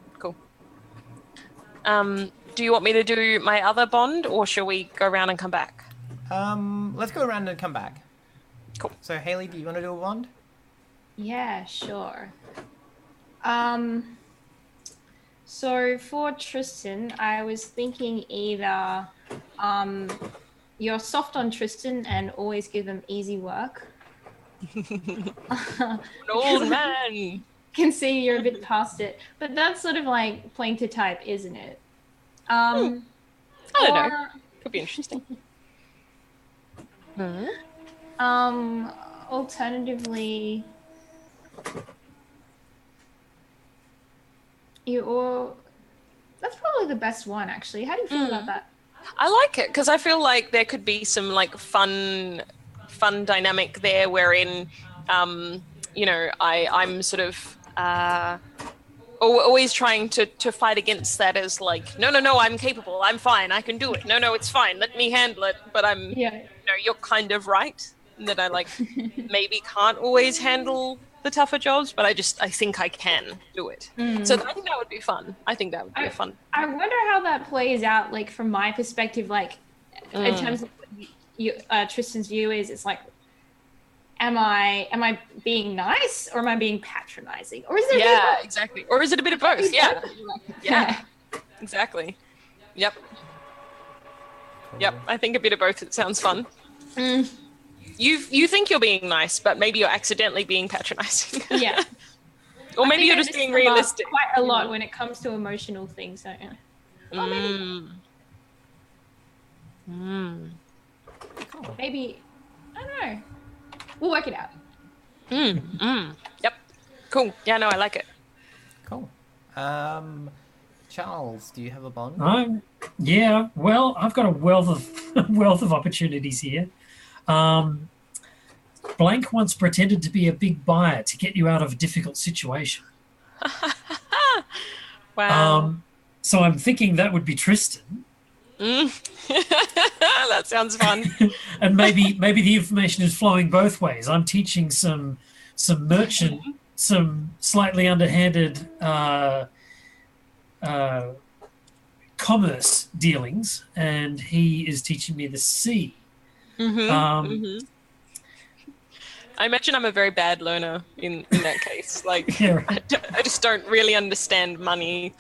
Do you want me to do my other bond, or shall we go around and come back? Let's go around and come back. Cool. So, Haley, do you want to do a bond? Yeah, sure. So for Tristan, I was thinking either you're soft on Tristan and always give them easy work. An old man. can see you're a bit past it. But that's sort of like playing to type, isn't it? I don't know. Or, Could be interesting. Hmm. alternatively, that's probably the best one, actually. How do you feel about that? I like it because I feel like there could be some like fun dynamic there wherein, I'm sort of always trying to fight against that as like, no, I'm capable, I'm fine, I can do it. No, it's fine, let me handle it. But you're kind of right in that I like maybe can't always handle the tougher jobs, but I think I can do it. So I think that would be fun. I think that would be fun. I wonder how that plays out, like from my perspective, like in terms of what Tristan's view is. It's like, am I being nice or am I being patronizing, or is it? Yeah, exactly. Or is it a bit of both? Yeah, exactly. Yep. I think a bit of both. It sounds fun. You think you're being nice, but maybe you're accidentally being patronizing. Yeah. Or maybe you're just being realistic. Quite a lot when it comes to emotional things, don't you? Maybe, I don't know. We'll work it out. Yep. Cool. Yeah, no, I like it. Cool. Charles, do you have a bond? Yeah. Well, I've got a wealth of opportunities here. Blank once pretended to be a big buyer to get you out of a difficult situation. Wow. So I'm thinking that would be Tristan. That sounds fun. And maybe the information is flowing both ways. I'm teaching some merchant, some slightly underhanded commerce dealings, and he is teaching me the sea. I imagine I'm a very bad learner in that case. Like, Yeah, right. I just don't really understand money.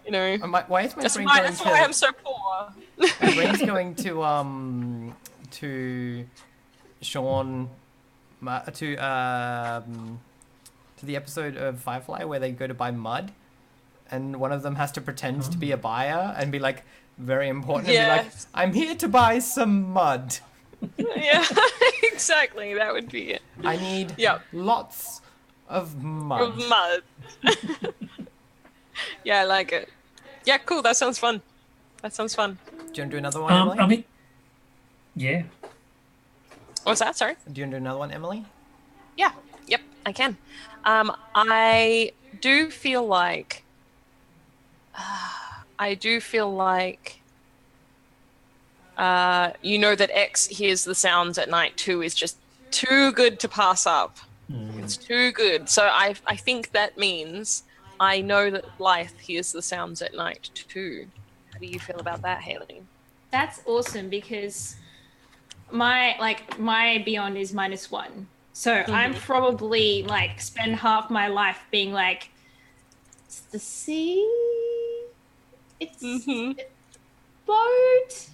Why is my That's brain why going I'm so poor. My brain's going to Sean to the episode of Firefly where they go to buy mud, and one of them has to pretend to be a buyer and be like very important and be like, I'm here to buy some mud. Yeah, exactly. That would be it. I need lots of mud. Of mud. Yeah, I like it. Yeah, cool. That sounds fun. Do you want to do another one, Emily? Yeah. What's that? Sorry? Do you want to do another one, Emily? Yeah. Yep, I can. I do feel like that X hears the sounds at night too is just too good to pass up. It's too good. So I think that means I know that Blythe hears the sounds at night too. How do you feel about that, Haley? That's awesome, because my beyond is -1. So I'm probably like spend half my life being like, it's the sea, it's a boat.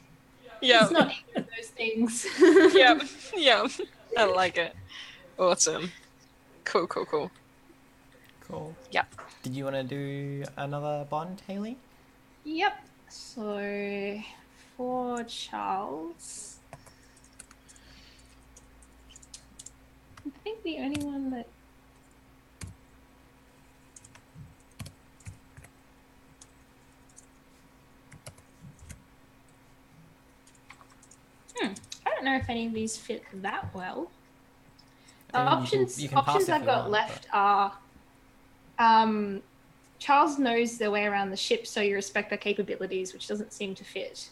Yeah. It's not either of those things. Yeah. I like it. Awesome. Cool. Cool. Yep. Did you want to do another bond, Haley? Yep. So for Charles, I think the only one that I don't know if any of these fit that well. The options I've got left are Charles knows their way around the ship, so you respect their capabilities, which doesn't seem to fit.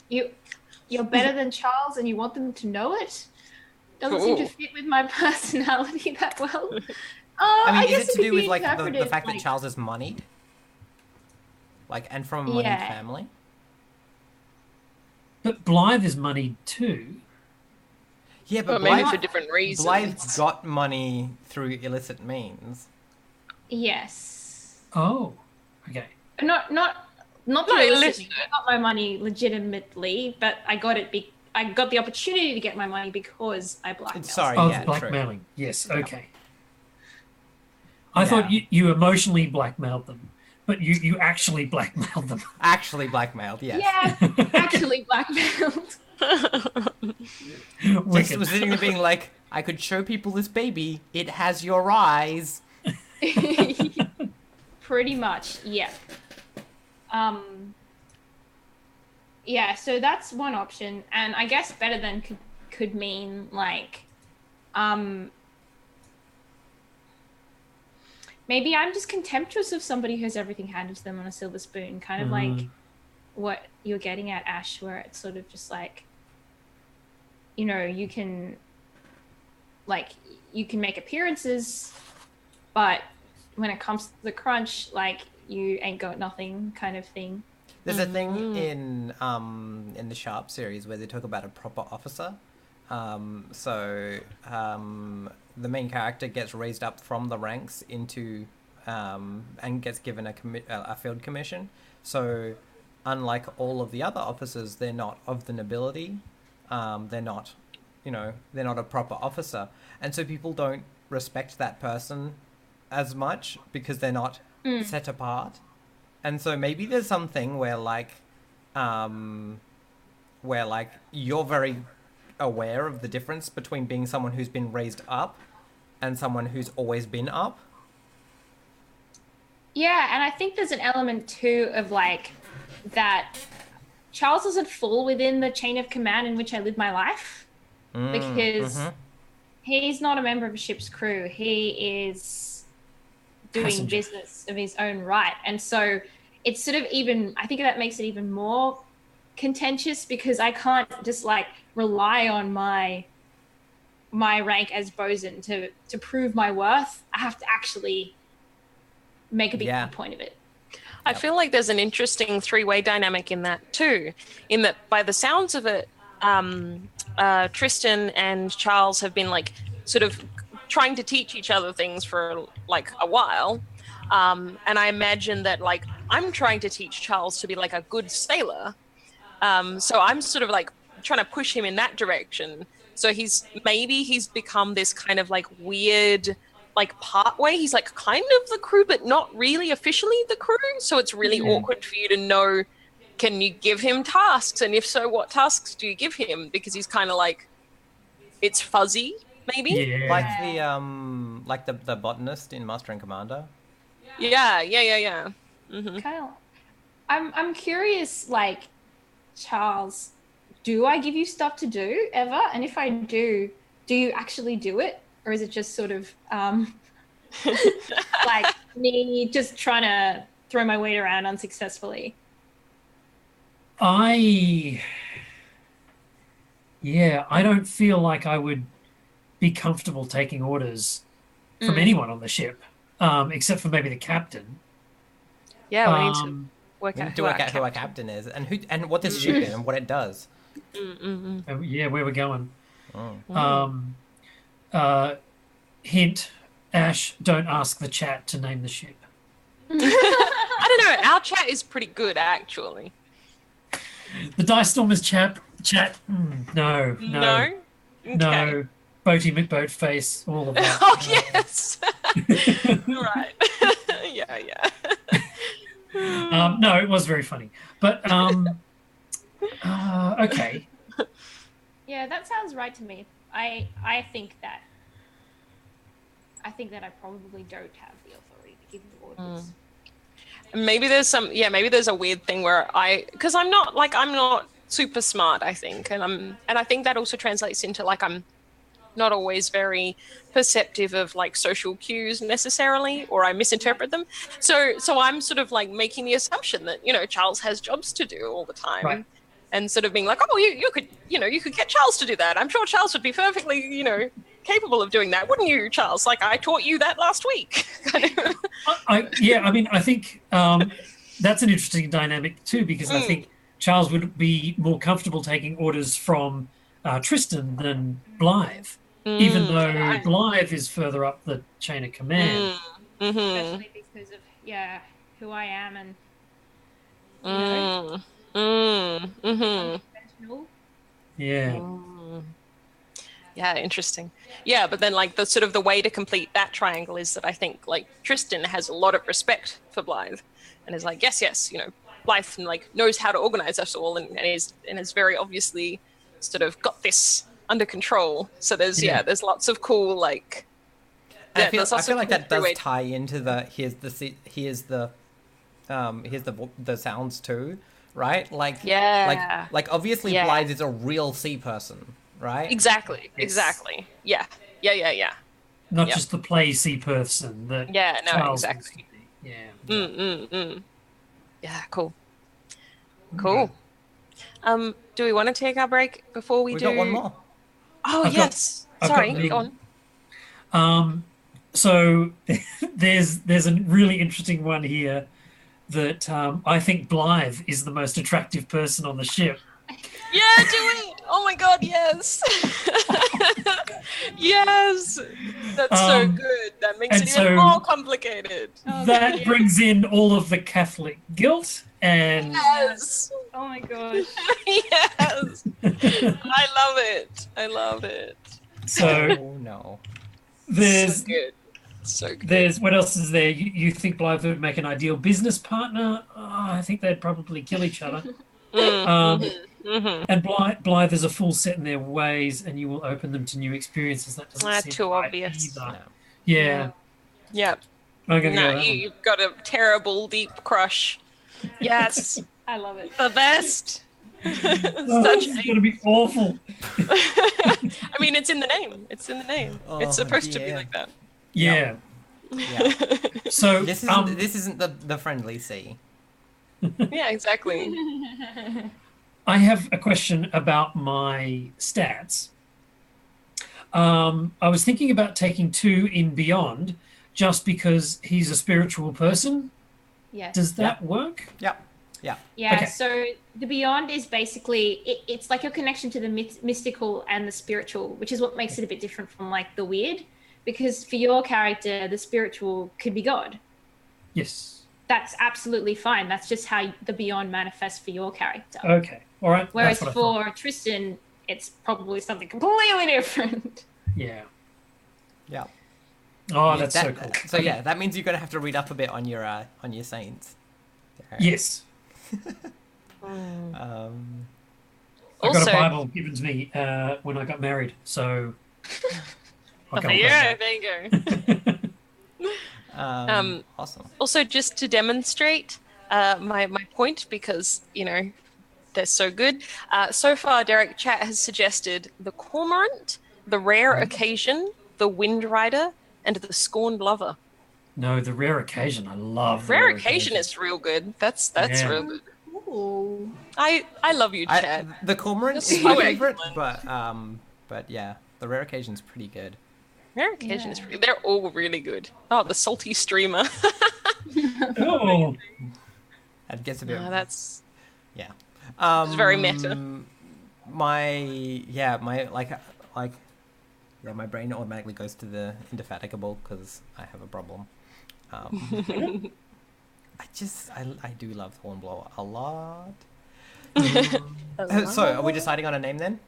You're better than Charles and you want them to know it. Doesn't seem to fit with my personality that well. I mean, is it to do with like the fact that Charles is moneyed? Like, and from a moneyed family? But Blythe is moneyed too. Yeah, but maybe for different reasons. Blythe's got money through illicit means. Yes. Oh, okay. Not through illicit. I got my money legitimately, but I got the opportunity to get my money because I blackmailed. Sorry, blackmailing. Yes, okay. I Yeah. thought you emotionally blackmailed them, but you actually blackmailed them. Actually blackmailed, yes. Yeah, actually blackmailed. Just Wicked. was sitting there being like, I could show people this baby. It has your eyes. Pretty much, yeah. Yeah, so that's one option, and I guess better than could mean like, maybe I'm just contemptuous of somebody who has everything handed to them on a silver spoon, kind of like what you're getting at, Ash, where it's sort of just like, you know, you can make appearances, but when it comes to the crunch, like, you ain't got nothing kind of thing. There's a thing in the Sharp series where they talk about a proper officer. The main character gets raised up from the ranks into and gets given a field commission. So unlike all of the other officers, they're not of the nobility. They're not, they're not a proper officer, and so people don't respect that person as much because they're not set apart. And so maybe there's something where you're very aware of the difference between being someone who's been raised up and someone who's always been up. Yeah, and I think there's an element too of like that Charles doesn't fall within the chain of command in which I live my life, because he's not a member of a ship's crew. He is doing Passenger. business of his own right. And so it's sort of I think that makes it even more contentious, because I can't just like rely on my rank as bosun to prove my worth. I have to actually make a big point of it. I feel like there's an interesting three-way dynamic in that too, in that by the sounds of it, Tristan and Charles have been like sort of trying to teach each other things for like a while. And I imagine that like I'm trying to teach Charles to be like a good sailor. So I'm sort of like trying to push him in that direction. So he's become this kind of like weird, like part way. He's like kind of the crew, but not really officially the crew. So it's really awkward for you to know, can you give him tasks? And if so, what tasks do you give him? Because he's kind of like, it's fuzzy, maybe. Yeah. Like the botanist in Master and Commander. Yeah. Kind of. I'm curious, like, Charles, do I give you stuff to do ever? And if I do you actually do it? Or is it just sort of like me just trying to throw my weight around unsuccessfully? I don't feel like I would be comfortable taking orders from anyone on the ship, except for maybe the captain. Yeah, we need to work out who our captain is and what this ship is and what it does. Yeah, where we're going. Hint, Ash, don't ask the chat to name the ship. I don't know. Our chat is pretty good, actually. The Dice Stormers chat. No. Okay. No. Boaty McBoatface, all of that. Oh, yes. Right. Yeah. No, it was very funny. But, okay. Yeah, that sounds right to me. I think that I probably don't have the authority to give you orders. Maybe there's a weird thing where because I'm not super smart, I think, and I think that also translates into like I'm not always very perceptive of like social cues necessarily, or I misinterpret them. So I'm sort of like making the assumption that, Charles has jobs to do all the time. Right. And sort of being like, oh, you could get Charles to do that. I'm sure Charles would be perfectly, capable of doing that, wouldn't you, Charles? Like I taught you that last week. I think that's an interesting dynamic too, because I think Charles would be more comfortable taking orders from Tristan than Blythe, even though Blythe is further up the chain of command. Especially because of who I am and unconventional. Yeah. Yeah, interesting. Yeah, but then like the sort of the way to complete that triangle is that I think like Tristan has a lot of respect for Blythe and is like, yes, Blythe like knows how to organize us all and is very obviously sort of got this under control. So there's there's lots of cool like I feel like that does tie into the here's the sounds too, right? Like obviously Blythe is a real sea person, right? Exactly. Yeah. Not just the play sea person that exactly. Yeah, cool. Do we want to take our break before we do? Got one more. Oh, yes. Sorry, go on. So there's a really interesting one here that I think Blythe is the most attractive person on the ship. Yeah, do it! Oh my god, yes! Yes! That's so good. That makes it even more complicated. That brings in all of the Catholic guilt and... Yes! Oh my gosh. Yes! I love it. So... Oh no. There's... So good. There's... What else is there? You think Blythe would make an ideal business partner? Oh, I think they'd probably kill each other. And Blythe is a full set in their ways, and you will open them to new experiences. That doesn't seem too right obvious. either. No. Yeah. I'm gonna go. You've got a terrible deep crush. Yes, I love it. The best. This is gonna be awful. I mean, it's in the name. It's it's supposed to be like that. Yeah. So this isn't the friendly sea. Yeah, exactly. I have a question about my stats. I was thinking about taking 2 in Beyond just because he's a spiritual person. Yes. Does that work? Yeah. Okay. So the Beyond is basically, it's like your connection to the mystical and the spiritual, which is what makes it a bit different from like the weird. Because for your character, the spiritual could be God. Yes. That's absolutely fine. That's just how the Beyond manifests for your character. Okay. All right. Whereas for Tristan, it's probably something completely different. Yeah. Oh, that's so cool. So yeah, that means you're gonna have to read up a bit on your saints. Yes. I got a Bible given to me when I got married, so. There you go. Awesome. Also, just to demonstrate my point, because they're so good. So far, Derek Chat has suggested the Cormorant, the Rare Occasion, the Wind Rider, and the Scorned Lover. No, the Rare Occasion. I love the Rare Occasion is real good. That's real good. Ooh. I love you, Chat. The Cormorant is my favorite, but yeah, the Rare Occasion's pretty good. Rare Occasion is pretty. They're all really good. Oh, the Salty Streamer. Oh. That gets a bit. That's. Yeah. It's very meta. My brain automatically goes to the Indefatigable because I have a problem. I do love Hornblower a lot. So, are we deciding on a name then?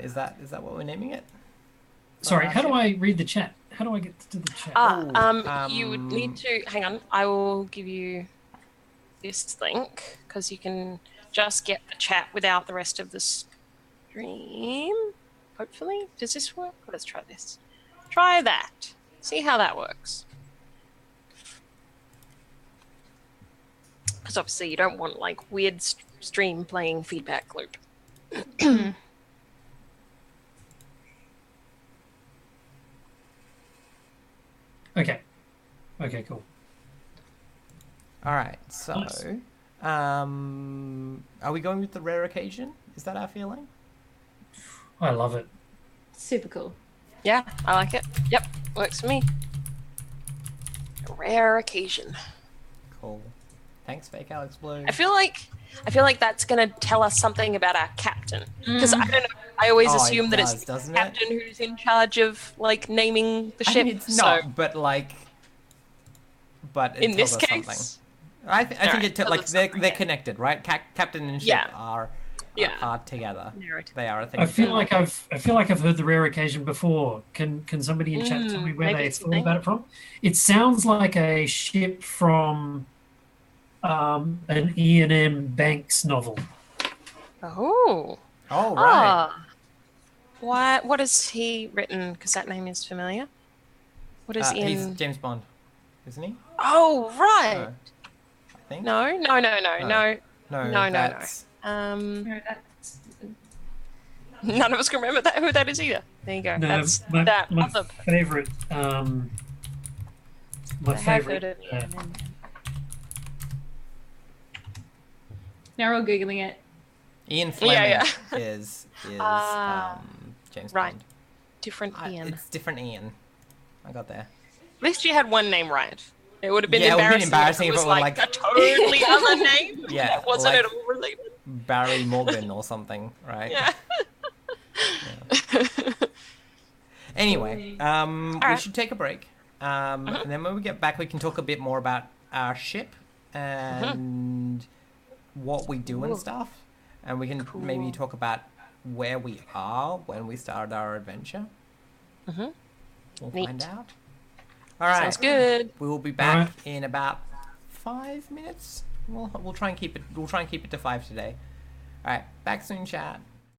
Is that what we're naming it? Sorry, how do I read the chat? How do I get to the chat? You would need to hang on. I will give you this link because you can just get the chat without the rest of the stream. Hopefully, does this work? Let's try this. Try that. See how that works. Because obviously you don't want like weird stream playing feedback loop. Okay, cool. All right, so, Nice. are we going with the Rare Occasion? Is that our feeling? I love it. Super cool. Yeah, I like it. Yep, works for me. A Rare Occasion. Cool. Thanks, Fake Alex Blue. I feel like that's going to tell us something about our captain. Because I don't know, I always assume that it's the captain who's in charge of like naming the ship. I mean, it's not, but it in tells this us case, something. I think they're connected, right? Captain and ship are are together. Narrative. They are a thing. I feel like I've heard the rare occasion before. Can somebody in chat tell me where maybe they it's a thought thing. about it from? It sounds like a ship from an Ian M. Banks novel. Oh. Oh, right. What has he written? Because that name is familiar. What is He's in? James Bond, isn't he? Oh, right. No, I think. No. No, that's... No, that's None of us can remember who that is either. There you go. No, That's my that other. favorite. I My have favorite. heard of it. now we're googling it. Ian Fleming Yeah. is James right. Bond. Different Ian. It's different Ian. I got there. At least you had one name right. It would have been Yeah, it would have been embarrassing, embarrassing if if it it was were like like- a totally other name. Yeah, that wasn't like- at all related. Barry Morgan or something, right? Yeah. Anyway, we right. should take a break. And then when we get back, we can talk a bit more about our ship and what we do and Cool. stuff. And we can maybe talk about where we are when we started our adventure. We'll Neat. find out. All right. Sounds good. We will be back in about 5 minutes. We'll try and keep it. We'll try and keep it to 5 today. All right. Back soon, chat.